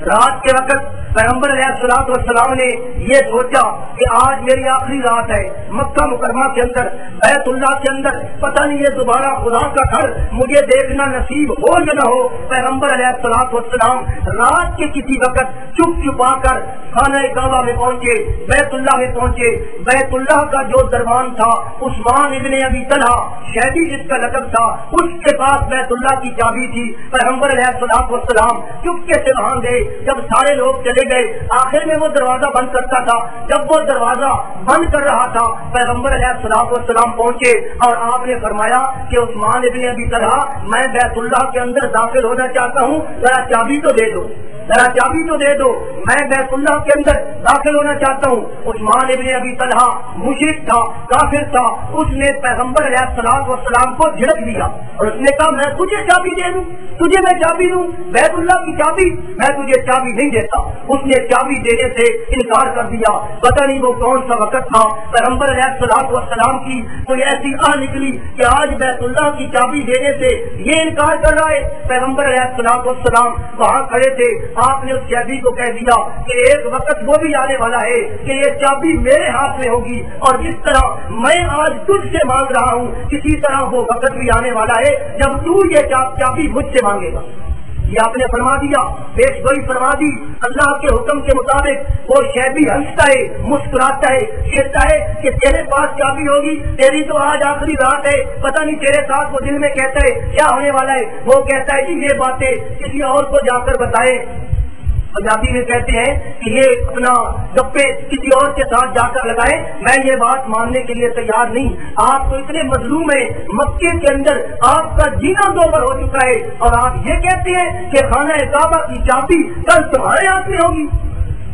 رات کے وقت پیغمبر علیہ الصلوۃ والسلام نے یہ سوچا کہ آج میری آخری رات ہے مکہ مکرمہ کے اندر، بیت اللہ کے اندر. پتہ نہیں یہ دوبارہ خدا کا گھر مجھے دیکھنا نصیب ہو یا نہ ہو. پیغمبر علیہ الصلوۃ والسلام رات کے کسی وقت چپ چھپا کر خانہ کعبہ میں پہنچے، بیت اللہ میں پہنچے. بیت اللہ کا جو دربان تھا عثمان ابن ابی طلحہ شہدی جس کا لقب تھا، اس کے پاس بیت اللہ کی چابی تھی. پیغمبر علیہ الصلوۃ والسلام چپکے سے وہاں گئے. جب سارے لوگ چلے گئے آخر میں وہ دروازہ بند کرتا تھا. جب وہ دروازہ بند کر رہا تھا پیغمبر علیہ الصلوۃ والسلام پہنچے اور آپ نے فرمایا کہ عثمان ابن ابی طلحہ میں بیت اللہ کے اندر داخل ہونا چاہتا ہوں، ذرا چابی تو دے دو، ذرا چابی تو دے دو، میں بیت اللہ کے اندر داخل ہونا چاہتا ہوں. عثمان ابن ابی طلحہ مشرک تھا، کافر تھا. اس نے پیغمبر علیہ الصلوۃ والسلام کو جھڑک دیا اور اس نے کہا میں تجھے چابی دے دوں، تجھے میں چابی دوں، بیت اللہ کی چابی میں تجھے یہ چابی نہیں دیتا. اس نے چابی دینے سے انکار کر دیا. پتہ نہیں وہ کون سا وقت تھا پیغمبر علیہ الصلوۃ والسلام کی کوئی ایسی آہ نکلی کہ آج بیت اللہ کی چابی دینے سے یہ انکار کر رہا ہے. پیغمبر علیہ الصلوۃ والسلام وہاں کھڑے تھے. آپ نے اس شہری کو کہہ دیا کہ ایک وقت وہ بھی آنے والا ہے کہ یہ چابی میرے ہاتھ میں ہوگی، اور جس طرح میں آج تجھ سے مانگ رہا ہوں کسی طرح وہ وقت بھی آنے والا ہے جب تو یہ چابی مجھ سے مانگے گا. یہ آپ نے فرما دیا، پیش گوئی فرما دی. اللہ کے حکم کے مطابق وہ شہری ہنستا ہے، مسکراتا ہے، کہتا ہے کہ تیرے پاس چابی ہوگی، تیری تو آج آخری رات ہے، پتہ نہیں تیرے ساتھ وہ دل میں کہتا ہے کیا ہونے والا ہے. وہ کہتا ہے کہ یہ باتیں کسی اور کو جا کر بتائے. پنجابی میں کہتے ہیں کہ یہ اپنا گپے کسی اور کے ساتھ جا کر لگائے، میں یہ بات ماننے کے لیے تیار نہیں. آپ تو اتنے مظلوم ہیں، مکے کے اندر آپ کا جینا دو بار ہو چکا ہے، اور آپ یہ کہتے ہیں کہ خانہ کعبہ کی چابی کل تمہارے ہاتھ میں ہوگی.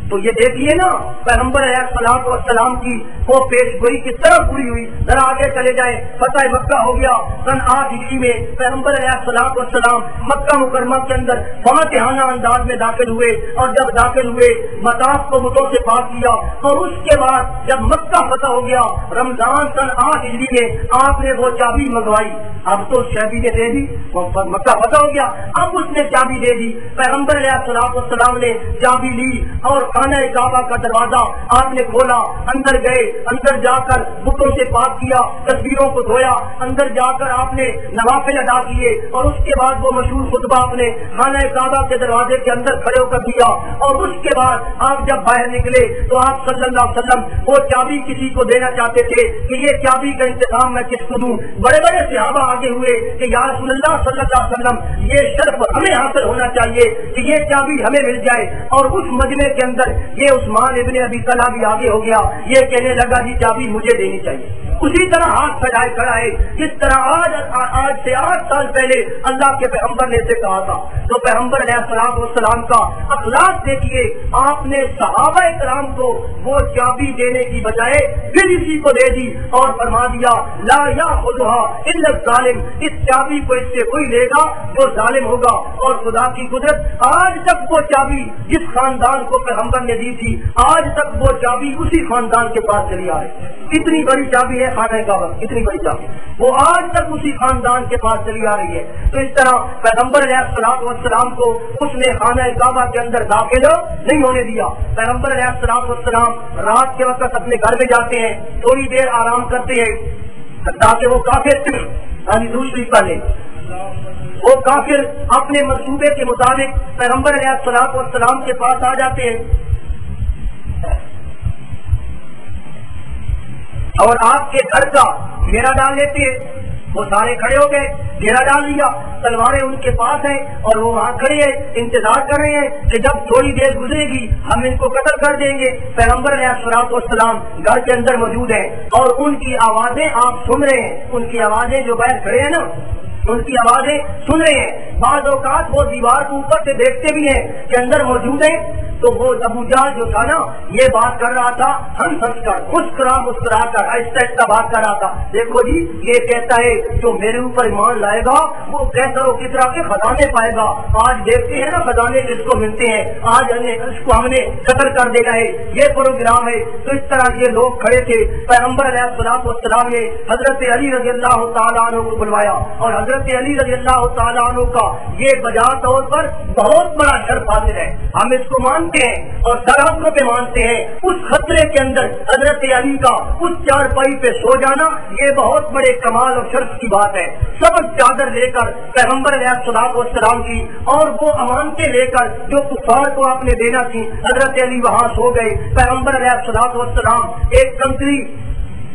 تو یہ دیکھیے نا پیغمبر علیہ الصلوۃ والسلام کی وہ پیش گوئی کس طرح پوری ہوئی. ذرا آگے چلے جائیں. فتح مکہ ہو گیا سن 8 ہجری میں. پیغمبر علیہ الصلوۃ والسلام مکہ مکرمہ کے اندر فاتحانہ انداز میں داخل ہوئے، اور جب داخل ہوئے مطاف کو بتوں سے پاک کیا، اور اس کے بعد جب مکہ فتح ہو گیا رمضان سن 8 ہجری میں آپ نے وہ چابی منگوائی. اب تو شہری نے دے دی، مکہ فتح ہو گیا، اب اس نے چابی دے دی. پیغمبر علیہ الصلوۃ والسلام نے چابی لی اور خانہ کعبہ کا دروازہ آپ نے کھولا، اندر گئے، اندر جا کر بتوں سے پاک کیا، تصویروں کو دھویا، اندر جا کر آپ نے نوافل ادا کیے، اور اس کے بعد وہ مشہور خطبہ آپ نے خانہ کعبہ کے دروازے کے اندر کھڑے ہو کر دیا. اور اس کے بعد آپ جب باہر نکلے تو آپ صلی اللہ علیہ وسلم وہ چابی کسی کو دینا چاہتے تھے کہ یہ چابی کا انتظام میں کس کو دوں. بڑے بڑے صحابہ آگے ہوئے کہ یا رسول اللہ صلی اللہ علیہ وسلم یہ شرف ہمیں حاصل ہونا چاہیے کہ یہ چابی ہمیں مل جائے. اور اس مجمع کے اندر یہ عثمان ابن ابی طلحہ بھی آگے ہو گیا، یہ کہنے لگا جی چابی مجھے دینی چاہیے. اسی طرح ہاتھ پھیلائے کھڑا ہے جس طرح آج سے 8 سال پہلے اللہ کے پیغمبر نے سے کہا تھا. تو پیغمبر علیہ الصلوۃ والسلام کا اخلاق دیکھیے، آپ نے صحابہ کرام کو وہ چابی دینے کی بجائے پھر اسی کو دے دی اور فرما دیا لا یاخذھا الا الظالم، اس چابی کو اس سے کوئی لے گا جو ظالم ہوگا. اور خدا کی قدرت آج تک وہ چابی جس خاندان کو پیغمبر نے دی تھی آج تک وہ چابی اسی خاندان کے پاس چلی آ رہی ہے. اتنی بڑی چابی ہے خانہ کعبہ، اتنی بڑی چابی وہ آج تک اسی خاندان کے پاس چلی آ رہی ہے. تو اس طرح پیغمبر علیہ الصلوۃ والسلام کو اس نے خانہ کعبہ کے اندر داخل نہیں ہونے دیا. پیغمبر علیہ الصلوۃ والسلام رات کے وقت اپنے گھر میں جاتے ہیں، تھوڑی دیر آرام کرتے ہیں تاکہ وہ کافر دوسری پہلے وہ کافر اپنے منصوبے کے مطابق پیغمبر علیہ الصلوۃ والسلام کے پاس آ جاتے ہیں اور آپ کے گھر کا گھیرا ڈال لیتے ہیں. وہ سارے کھڑے ہو گئے، گھیرا ڈال لیا، تلواریں ان کے پاس ہیں اور وہ وہاں کھڑے ہیں، انتظار کر رہے ہیں کہ جب تھوڑی دیر گزرے گی ہم ان کو قتل کر دیں گے. پیغمبر علیہ الصلوۃ والسلام گھر کے اندر موجود ہیں اور ان کی آوازیں آپ سن رہے ہیں. ان کی آوازیں جو باہر کھڑے ہیں نا ان کی آوازیں سن رہے ہیں. بعض اوقات وہ دیوار کو اوپر سے دیکھتے بھی ہیں کہ اندر موجود ہیں. تو وہ ابو جہل جو تھا نا یہ بات کر رہا تھا ہنس ہنس کر، مسکرا کر آہستہ آہستہ بات کر رہا تھا. دیکھو جی یہ کہتا ہے جو میرے اوپر ایمان لائے گا وہ کیسر و کسرا کے خزانے پائے گا. آج دیکھتے ہیں نا خزانے جس کو ملتے ہیں، آج اس کو ہم نے قتل کر دینا ہے، یہ پروگرام ہے. تو اس طرح یہ لوگ کھڑے تھے. پیغمبر علیہ الصلوۃ والسلام نے حضرت علی رضی اللہ تعالیٰ عنہ کو بلوایا اور حضرت علی رضی اللہ تعالیٰ عنہ کا یہ بجا طور پر بہت بڑا شرف حاصل ہے. ہم اس کو مانتے ہیں اور سرحدوں پہ مانتے ہیں. اس خطرے کے اندر حضرت علی کا اس چارپائی پہ سو جانا یہ بہت بڑے کمال اور شرف کی بات ہے. سبز چادر لے کر پیغمبر علیہ الصلوۃ والسلام کی اور وہ امانتیں لے کر جو کفار کو آپ نے دینا تھی حضرت علی وہاں سو گئے. پیغمبر علیہ الصلوۃ والسلام ایک کنکری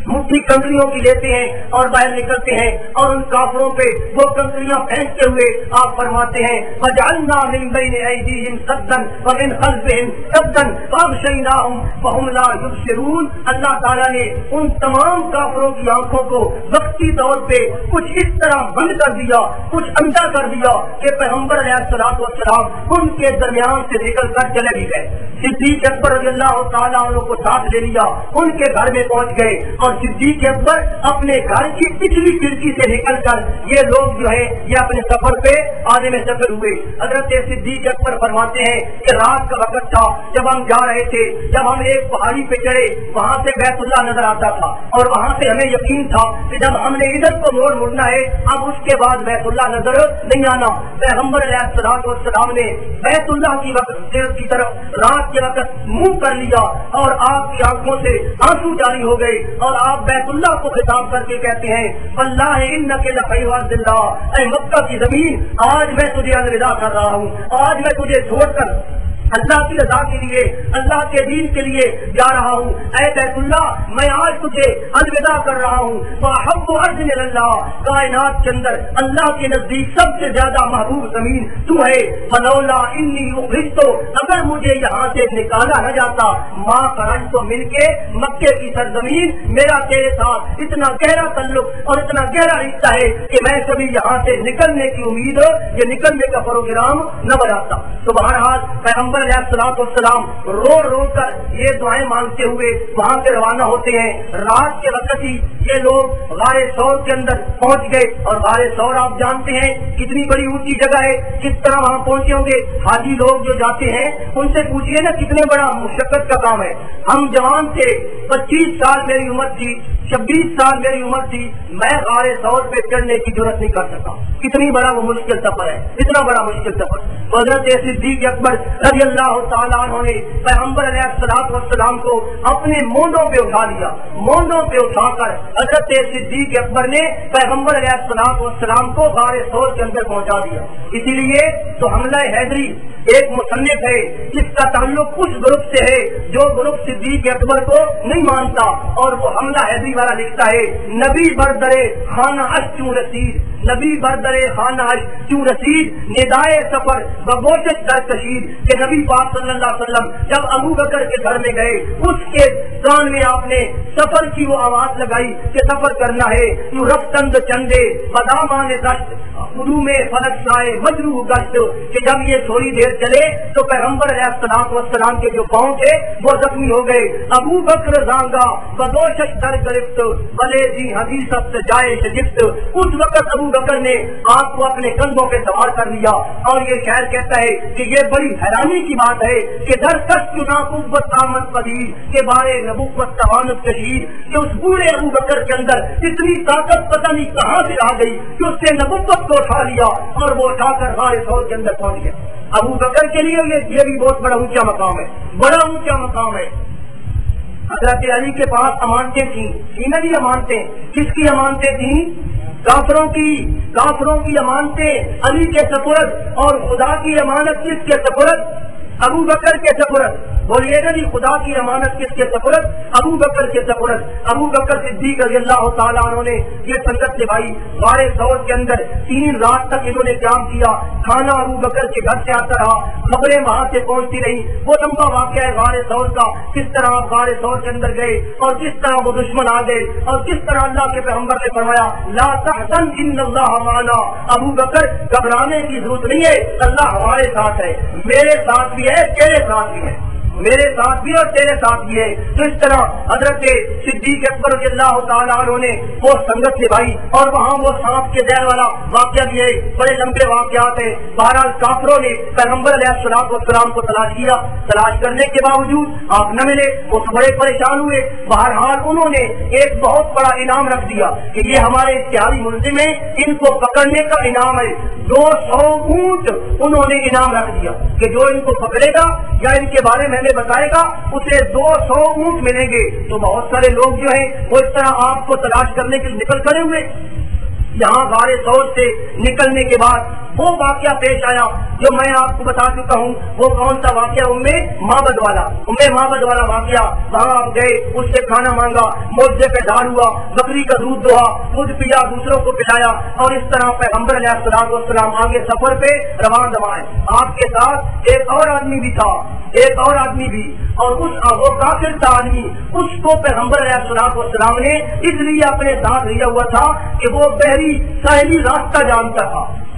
مٹھی کنکریوں کی لیتے ہیں اور باہر نکلتے ہیں اور ان کافروں پہ وہ کنکریاں پھینکتے ہوئے آپ فرماتے ہیں وَجَعَلْنَا مِن بَيْنِ أَيْدِيهِمْ سَدًّا وَمِنْ خَلْفِهِمْ سَدًّا فَأَغْشَيْنَاهُمْ فَهُمْ لَا يُبْصِرُونَ. اللہ تعالیٰ نے ان تمام کافروں کی آنکھوں کو وقتی طور پہ کچھ اس طرح بند کر دیا، کچھ اندھا کر دیا کہ پیغمبر علیہ الصلوۃ والسلام ان کے درمیان سے نکل کر چلے بھی گئے. صدیق اکبر رضی اللہ تعالیٰ عنہ کو ساتھ لے لیا، ان کے گھر میں پہنچ گئے اور اور صدیق اکبر اپنے گھر کی پچھلی کھڑکی سے نکل کر یہ لوگ جو ہے یہ اپنے سفر پہ آدمی سفر ہوئے. حضرت صدیق اکبر فرماتے ہیں کہ رات کا وقت تھا جب ہم جا رہے تھے, جب ہم ایک پہاڑی پہ چڑھے وہاں سے بیت اللہ نظر آتا تھا اور وہاں سے ہمیں یقین تھا کہ جب ہم نے ادھر کو مڑنا ہے اب اس کے بعد بیت اللہ نظر نہیں آنا. پیغمبر علیہ الصلوۃ والسلام نے بیت اللہ کی طرف رات کے وقت منہ کر لیا اور آپ کی آنکھوں سے آنسو جاری ہو گئے اور آپ بیت اللہ کو خطاب کر کے کہتے ہیں واللہ انک لخیر عبد اللہ, اے مکہ کی زمین آج میں تجھے الوداع کر رہا ہوں, آج میں تجھے چھوڑ کر اللہ کی رضا کے لیے اللہ کے دین کے لیے جا رہا ہوں. اے بیت اللہ میں آج تجھے الوداع کر رہا ہوں. وَحَبُّ أَرْضٍ إِلَى اللَّهِ, کائنات کے اندر اللہ کے نزدیک سب سے زیادہ محبوب زمین تو ہے. فَلَوْلَا إِنِّي أُخْرِجْتُ, اگر مجھے یہاں سے نکالا نہ جاتا مَا خَرَجْتُ مل کے مکے کی سرزمین, میرا تیرے ساتھ اتنا گہرا تعلق اور اتنا گہرا رشتہ ہے کہ میں کبھی یہاں سے نکلنے کی امید یہ نکلنے کا پروگرام نہ بناتا. تو بہرحال پیغمبر علیہ الصلوۃ والسلام رو رو کر یہ دعائیں مانگتے ہوئے وہاں سے روانہ ہوتے ہیں. رات کے وقت ہی یہ لوگ غار ثور کے اندر پہنچ گئے اور غار ثور آپ جانتے ہیں کتنی بڑی اونچی جگہ ہے, کس طرح وہاں پہنچے ہوں گے. حاجی لوگ جو جاتے ہیں ان سے پوچھئے نا کتنے بڑا مشقت کا کام ہے. ہم جوان تھے, 25 سال میری عمر تھی, 26 سال میری عمر تھی, میں غار ثور پہ چڑھنے کی ضرورت نہیں کر سکا. کتنی بڑا وہ مشکل سفر ہے, اتنا بڑا مشکل سفر. حضرت صدیق اکبر رضی اللہ تعالیٰ عنہ نے پیغمبر علیہ الصلوۃ والسلام کو اپنے مونڈوں پہ اٹھا لیا. مونڈوں پہ اٹھا کر حضرت صدیق اکبر نے پیغمبر علیہ الصلوۃ والسلام کو غار ثور کے اندر پہنچا دیا. اسی لیے تو حملہ حیدری ایک مصنف ہے جس کا تعلق اس گروپ سے ہے جو گروپ صدیق اکبر کو نہیں مانتا, اور وہ حملہ حیدری والا لکھتا ہے نبی بردرے خانہ اش کیوں رسید, نبی بردرے خانہ اش کیوں رسید, ندائے سفر بگوشت در کشید, کہ نبی پاک صلی اللہ علیہ وسلم جب ابو بکر کے گھر میں گئے اس کے کان میں آپ نے سفر کی وہ آواز لگائی کہ سفر کرنا ہے. یوں رفتند چندے بدامان دشت خدو میں فلک سائے مجروح گشت, کہ جب یہ تھوڑی دیر چلے تو پیغمبر علیہ الصلوۃ والسلام کے جو پاؤں تھے وہ زخمی ہو گئے. ابو بکر زانگا بدوشش در گرفت بلے جی حدیثت جائے شگفت, اس وقت ابو بکر نے آپ کو اپنے کندھوں پہ سوار کر لیا. اور یہ شاعر کہتا ہے کہ یہ بڑی حیرانی کی بات ہے کہ در کش چنا قوت آمد قدیر کے بارے نبوت توانت کشیر, کہ اس بوڑھے ابو بکر کے اندر اتنی طاقت پتہ نہیں کہاں سے آ گئی کہ اس نے نبوت کو اٹھا لیا اور وہ اٹھا کر غار ثور کے اندر پہنچ گیا. ابو بکر کے لیے یہ بھی بہت بڑا اونچا مقام ہے, بڑا اونچا مقام ہے. حضرت علی کے پاس امانتیں تھیں, نہیں امانتیں, کس کی امانتیں تھیں؟ کافروں کی امانتیں علی کے سپرد, اور خدا کی امانت کس کے سپرد؟ ابو بکر کے سپرد. بولیے گا جی خدا کی امانت کس کے سپرد؟ ابو بکر کے سپرد. ابو بکر صدیق رضی اللہ تعالیٰ عنہ نے یہ سنگت سے بھائی غار ثور کے اندر 3 رات تک انہوں نے قیام کیا. کھانا ابو بکر کے گھر سے آتا رہا, خبریں وہاں سے پہنچتی رہی. وہ لمبا واقعہ ہے غار ثور کا, کس طرح آپ غار ثور کے اندر گئے اور کس طرح وہ دشمن آ گئے اور کس طرح اللہ کے پیغمبر نے فرمایا لا تحزن ان اللہ معنا. ابو بکر گھبرانے کی ضرورت نہیں ہے, اللہ ہمارے ساتھ ہے, میرے ساتھ بھی ہے, تیرے ساتھ بھی ہے, میرے ساتھ بھی اور تیرے ساتھ بھی ہے. تو اس طرح حضرت صدیق اکبر رضی اللہ تعالیٰ عنہ نے وہ سنگت سے بھائی, اور وہاں وہ سانپ کے زہر والا واقعہ بھی ہے, بڑے لمبے واقعات ہیں. بہرحال کافروں نے پیغمبر علیہ الصلوۃ والسلام کو تلاش کیا, تلاش کرنے کے باوجود آپ نہ ملے, وہ بڑے پریشان ہوئے. بہرحال انہوں نے ایک بہت بڑا انعام رکھ دیا کہ یہ ہمارے اشتہاری ملزم ہیں, ان کو پکڑنے کا انعام ہے 200 اونٹ. انہوں نے انعام رکھ دیا کہ جو ان کو پکڑے گا یا ان کے بارے میں بتائے گا اسے 200 اونٹ ملیں گے. تو بہت سارے لوگ جو ہیں وہ اس طرح آپ کو تلاش کرنے کے لیے نکل کھڑے ہوئے. یہاں غار ثور سے نکلنے کے بعد وہ واقعہ پیش آیا جو میں آپ کو بتا چکا ہوں. وہ کون سا واقعہ؟ معبد والا واقعہ. وہاں آپ گئے, اس سے کھانا مانگا, موزے پہ ڈال ہوا, بکری کا دودھ دوہا, خود پیا, دوسروں کو پلایا, اور اس طرح پیغمبر علیہ الصلوۃ والسلام آگے سفر پہ روان روائے. آپ کے ساتھ ایک اور آدمی بھی تھا, اور وہ کافر تھا آدمی. اس کو پیغمبر علیہ الصلوۃ والسلام نے اس لیے اپنے ساتھ لیا ہوا تھا کہ وہ بحری ساحلی راستہ جانتا تھا,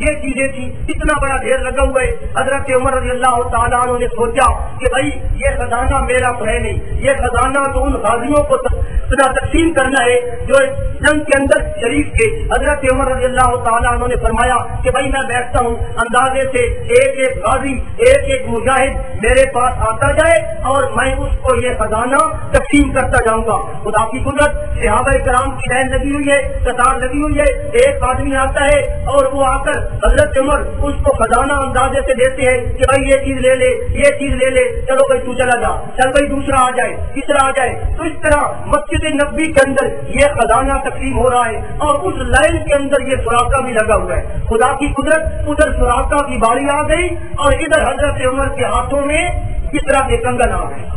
یہ چیزیں تھی، اتنا بڑا ڈھیر لگا ہوا ہے۔ حضرت عمر رضی اللہ تعالیٰ عنہ نے سوچا کہ بھائی یہ خزانہ میرا تو ہے نہیں، یہ خزانہ تو ان غازیوں کو تقسیم کرنا ہے جو جنگ کے اندر شریف تھے۔ حضرت عمر رضی اللہ تعالیٰ عنہ نے فرمایا کہ بھائی میں بیٹھتا ہوں، اندازے سے ایک ایک غازی، ایک ایک مجاہد میرے پاس آتا جائے اور میں اس کو یہ خزانہ تقسیم کرتا جاؤں گا۔ خدا کی قدرت، صحابہ کرام کی لائن لگی ہوئی ہے، قطار لگی ہوئی ہے، ایک آدمی آتا ہے اور وہ آ کر حضرت عمر اس کو خزانہ اندازے سے دیتے ہیں کہ بھائی یہ چیز لے لے، یہ چیز لے لے، چلو بھائی تو چلا جا، چل بھائی دوسرا آ جائے، تیسرا آ جائے۔ تو اس طرح مسجد نبوی کے اندر یہ خزانہ تقسیم ہو رہا ہے اور اس لائن کے اندر یہ سراقہ بھی لگا ہوا ہے۔ خدا کی قدرت، ادھر سراقہ کی باری آ گئی اور ادھر حضرت عمر کے ہاتھوں میں کس طرح کے کنگن آ گئے،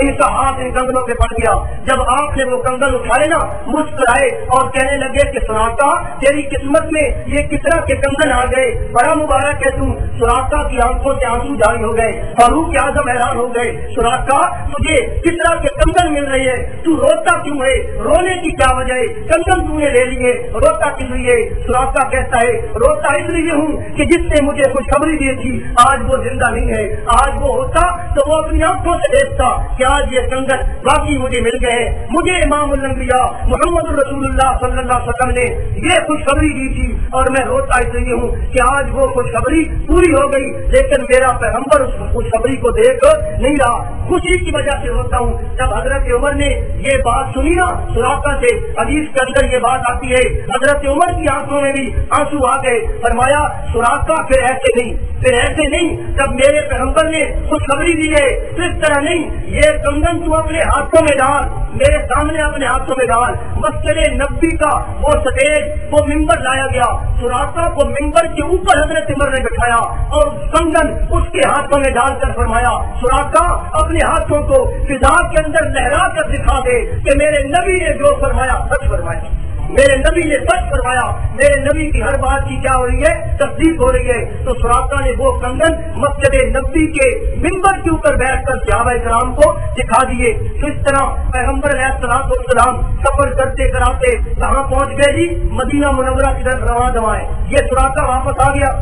ان کا ہاتھ ان کنگنوں پہ پڑ گیا۔ جب آپ نے وہ کنگن اٹھائے نا، مسکرائے اور کہنے لگے کہ سراقہ تیری قسمت میں یہ کس طرح کے کنگن آ گئے، بڑا مبارک ہے تم۔ سراقہ کی آنکھوں سے آنسو جاری ہو گئے، فاروق اعظم حیران ہو گئے، سراقہ تجھے کس طرح کے کنگن مل رہے ہیں، تو روتا کیوں ہے، رونے کی کیا وجہ ہے، کنگن تم نے لے لیے، روتا کس لیے؟ سراقہ کہتا ہے روتا اس لیے ہوں کہ جس نے مجھے خوشخبری دی تھی آج وہ زندہ نہیں ہے، آج وہ ہوتا تو وہ اپنی آنکھوں سے دیکھتا کہ آج یہ کنگن باقی مجھے مل گئے ہیں۔ مجھے امام الانبیاء محمد رسول اللہ صلی اللہ علیہ وسلم نے یہ خوشخبری دی تھی اور میں روتا اس لیے ہوں کہ آج وہ خوشخبری پوری ہو گئی، لیکن میرا پیغمبر اس خوشخبری کو دیکھ نہیں رہا، خوشی کی وجہ سے روتا ہوں۔ جب حضرت عمر نے یہ بات سنی نا سراقہ سے، حدیث کے اندر یہ بات آتی ہے حضرت عمر کی آنکھوں میں بھی آنسو آ گئے۔ فرمایا سراقہ پھر ایسے نہیں، پھر ایسے نہیں، جب میرے پیغمبر نے خوشخبری دی ہے تو اس طرح نہیں، یہ کنگن تو اپنے ہاتھوں میں ڈال، میرے سامنے اپنے ہاتھوں میں ڈال۔ مسجد نبوی کا وہ سٹیج، وہ ممبر لایا گیا، سراقہ کو ممبر کے اوپر حضرت عمر نے بٹھایا اور کنگن اس کے ہاتھوں میں ڈال کر فرمایا سراقہ اپنے ہاتھوں کو فضا کے اندر لہرا کر دکھا دے کہ میرے نبی نے جو فرمایا سچ فرمایا، میرے نبی نے سچ فرمایا، میرے نبی کی ہر بات کی کیا ہو رہی ہے، تصدیق ہو رہی ہے۔ تو سراقہ نے وہ کنگن مسجد نبوی کے ممبر کے اوپر بیٹھ کر صحابہ کرام کو دکھا دیے۔ تو اس طرح پیغمبر علیہ الصلوۃ والسلام سفر کرتے کراتے کہاں پہنچ گئے جی؟ مدینہ منورہ کی طرف رواں دوائیں۔ یہ سراقہ واپس آ گیا۔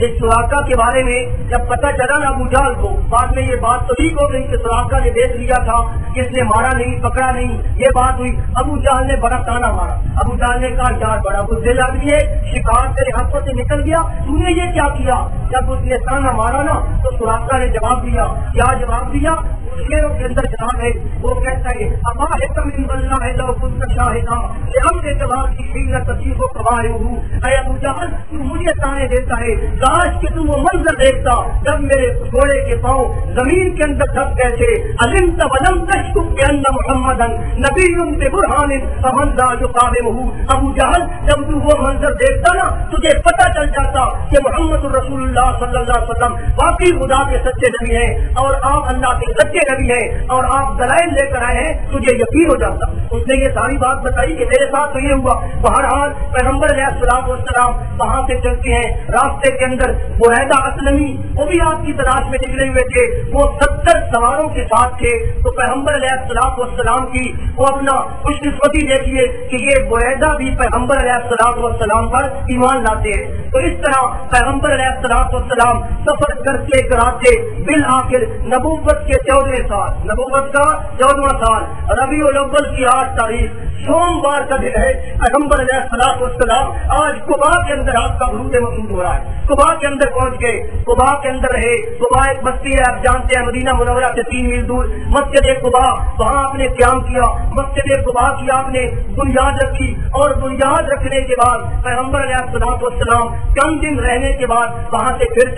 اس سراقہ کے بارے میں جب پتہ چلا نا ابو جہل کو، بعد میں یہ بات تو ٹھیک ہو گئی کہ سراقہ نے دیکھ لیا تھا کہ اس نے مارا نہیں، پکڑا نہیں، یہ بات ہوئی۔ ابو جہل نے بڑا تانا مارا، ابو جہل نے کہا یار بڑا بزدل آدمی ہے، شکار تیرے ہاتھوں سے نکل گیا، تم نے یہ کیا کیا؟ جب اس نے تانا مارا نا تو سراقہ نے جواب دیا، کیا جواب دیا؟ شیروں کے اندر جواب ہے، وہ کہتا ہے ابا اللہ ہے لو كنت شاہدا لامر جواب کی حين تصيب قبائله۔ اے ابو جہل تو مجھے تانے دیتا ہے، کاش کہ تم وہ منظر دیکھتا جب میرے گھوڑے کے پاؤں زمین کے اندر دھس گئے تھے۔ علمت ولم تشك بان محمدا نبی ببرهان فمن ذا يقاومه۔ ابو جہل جب تو وہ منظر دیکھتا نا تجھے پتہ چل جاتا کہ محمد رسول اللہ صلی اللہ علیہ وسلم واقعی خدا کے سچے نبی ہیں اور آپ اللہ کے سچے نبی ہیں اور آپ دلائل لے کر آئے ہیں، تجھے یقین ہو جاتا۔ اس نے یہ ساری بات بتائی کہ میرے ساتھ تو یہ ہوا۔ بہرحال پیغمبر علیہ الصلوۃ والسلام وہاں سے چلتے ہیں، راستے کے اندر بریدہ اسلمی وہ بھی آپ کی تلاش میں نکلے ہوئے تھے، وہ 70 سواروں کے ساتھ تھے۔ تو پیغمبر علیہ الصلوۃ والسلام کی وہ اپنا خوش قسمتی دیکھیے کہ یہ بریدہ بھی پیغمبر علیہ الصلوۃ والسلام پر ایمان لاتے ہیں۔ تو اس طرح پیغمبر علیہ الصلوۃ والسلام سفر کرتے کراتے بالآخر نبوت کے 14 سال، نبوت کا 14واں سال، ربیع الاول کی 8 تاریخ سوموار کا دن ہے۔ پیغمبر علیہ الصلوۃ والسلام آج قباء کے اندر آپ کا عروج مقصود ہو رہا ہے، قباء کے اندر پہنچ گئے، قباء کے اندر رہے۔ قباء ایک بستی ہے، آپ جانتے ہیں مدینہ منورہ سے 3 میل دور مسجد قباء، وہاں آپ نے قیام کیا، مسجد قباء کی آپ نے بنیاد رکھی اور بنیاد رکھنے کے بعد پیغمبر علیہ الصلوۃ والسلام چند دن رہنے کے بعد وہاں سے پھر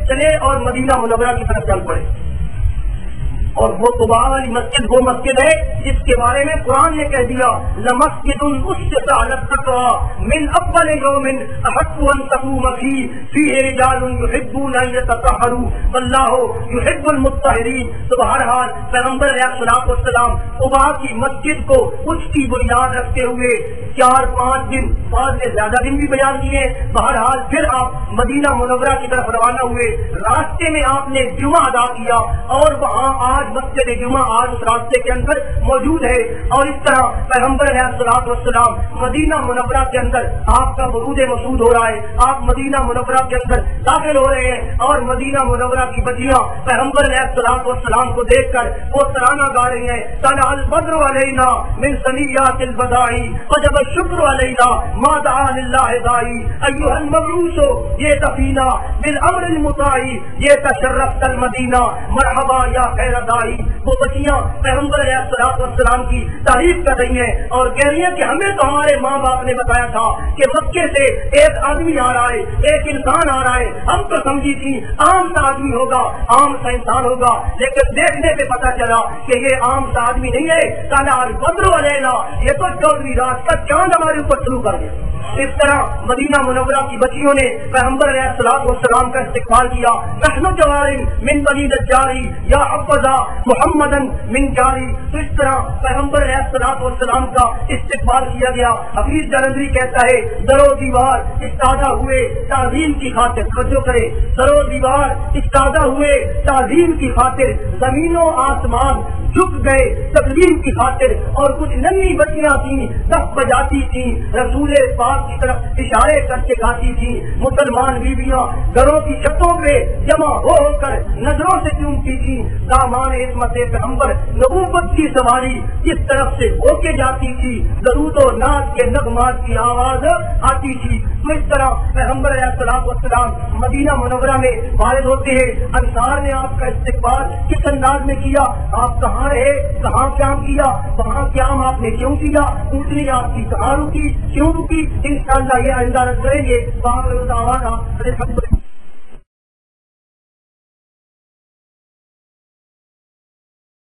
چلے اور مدینہ منورہ کی طرف چل پڑے۔ اور وہ قباء والی مسجد وہ مسجد ہے جس کے بارے میں قرآن نے کہہ دیا لمسجد اسست علی التقوى من اول یوم احق ان تقوم فیہ رجال یحبون ان یتطہروا واللہ یحب المطہرین۔ تو بہرحال پیغمبر علیہ الصلوۃ والسلام قباء کی مسجد کو اس کی بنیاد رکھتے ہوئے 4-5 دن، بعد میں زیادہ دن بھی بیان کیے، بہرحال پھر آپ مدینہ منورہ کی طرف روانہ ہوئے۔ راستے میں آپ نے جمعہ ادا کیا اور وہاں آج آج مسجد جمعہ آج اس راستے کے اندر موجود ہے. اور اس طرح پیغمبر علیہ الصلوۃ والسلام مدینہ منورہ کے اندر آپ کا ورود مسعود ہو رہا ہے. آپ مدینہ منورہ کے اندر داخل ہو رہے ہیں اور مدینہ منورہ کی بچیاں پیغمبر علیہ الصلوۃ والسلام کو دیکھ کر وہ ترانہ گا رہی ہیں. طلع البدر علینا من ثنیات الوداع وجب الشکر علینا ما دعا للہ داعی ایھا المبعوث یہ تفینا بالامر المطاع یہ تشرفت المدینہ مرحبا یا خیر داعی. وہ بچیاں پیغمبر علیہ الصلوۃ والسلام کی تعریف کر رہی ہیں اور کہہ رہی ہیں کہ ہمیں تو ہمارے ماں باپ نے بتایا تھا کہ مکے سے ایک آدمی آ رہا ہے, ایک انسان آ رہا ہے. ہم تو سمجھی تھی عام سا آدمی ہوگا, عام سا انسان ہوگا, لیکن دیکھنے پہ پتا چلا کہ یہ عام سا آدمی نہیں ہے. طلع البدر علینا یہ تو چودھری رات کا چاند ہمارے اوپر شروع کر گیا. اس طرح مدینہ منورہ کی بچیوں نے پیغمبر علیہ الصلوۃ والسلام کا استقبال کیا. نحن جوار من بنی نجاری یا حفظا محمدا من جاری. تو اس طرح پیغمبر علیہ الصلوۃ والسلام کا استقبال کیا گیا. حفیظ جلندری کہتا ہے در و دیوار استادہ ہوئے تعظیم کی خاطر, توجہ کرے, در و دیوار استادہ ہوئے تعظیم کی خاطر, زمین و آسمان جھک گئے تسلیم کی خاطر. اور کچھ ننھی بچیاں تھیں دف بجاتی تھیں, رسول پاک کی طرف اشارے کر کے کھاتی تھی. مسلمان بیویاں گھروں کی چھتوں پہ جمع ہو کر نظروں سے چومتی تھی. دامان عصمت پیغمبر نبوت کی سواری کس طرف سے ہو کے جاتی تھی, درود و ناز کے نغمات کی آواز آتی تھی. تو اس طرح پیغمبر علیہ الصلوۃ والسلام مدینہ منورہ میں وارد ہوتے ہیں. انصار نے آپ کا استقبال کس انداز میں کیا, آپ کہاں رہے, کہاں قیام کیا, وہاں قیام آپ نے کیوں کیا, اونٹنی آپ کی کہاں رکی, کیوں رکی, انشاءاللہ یہ آئندہ رکھ کریں گے.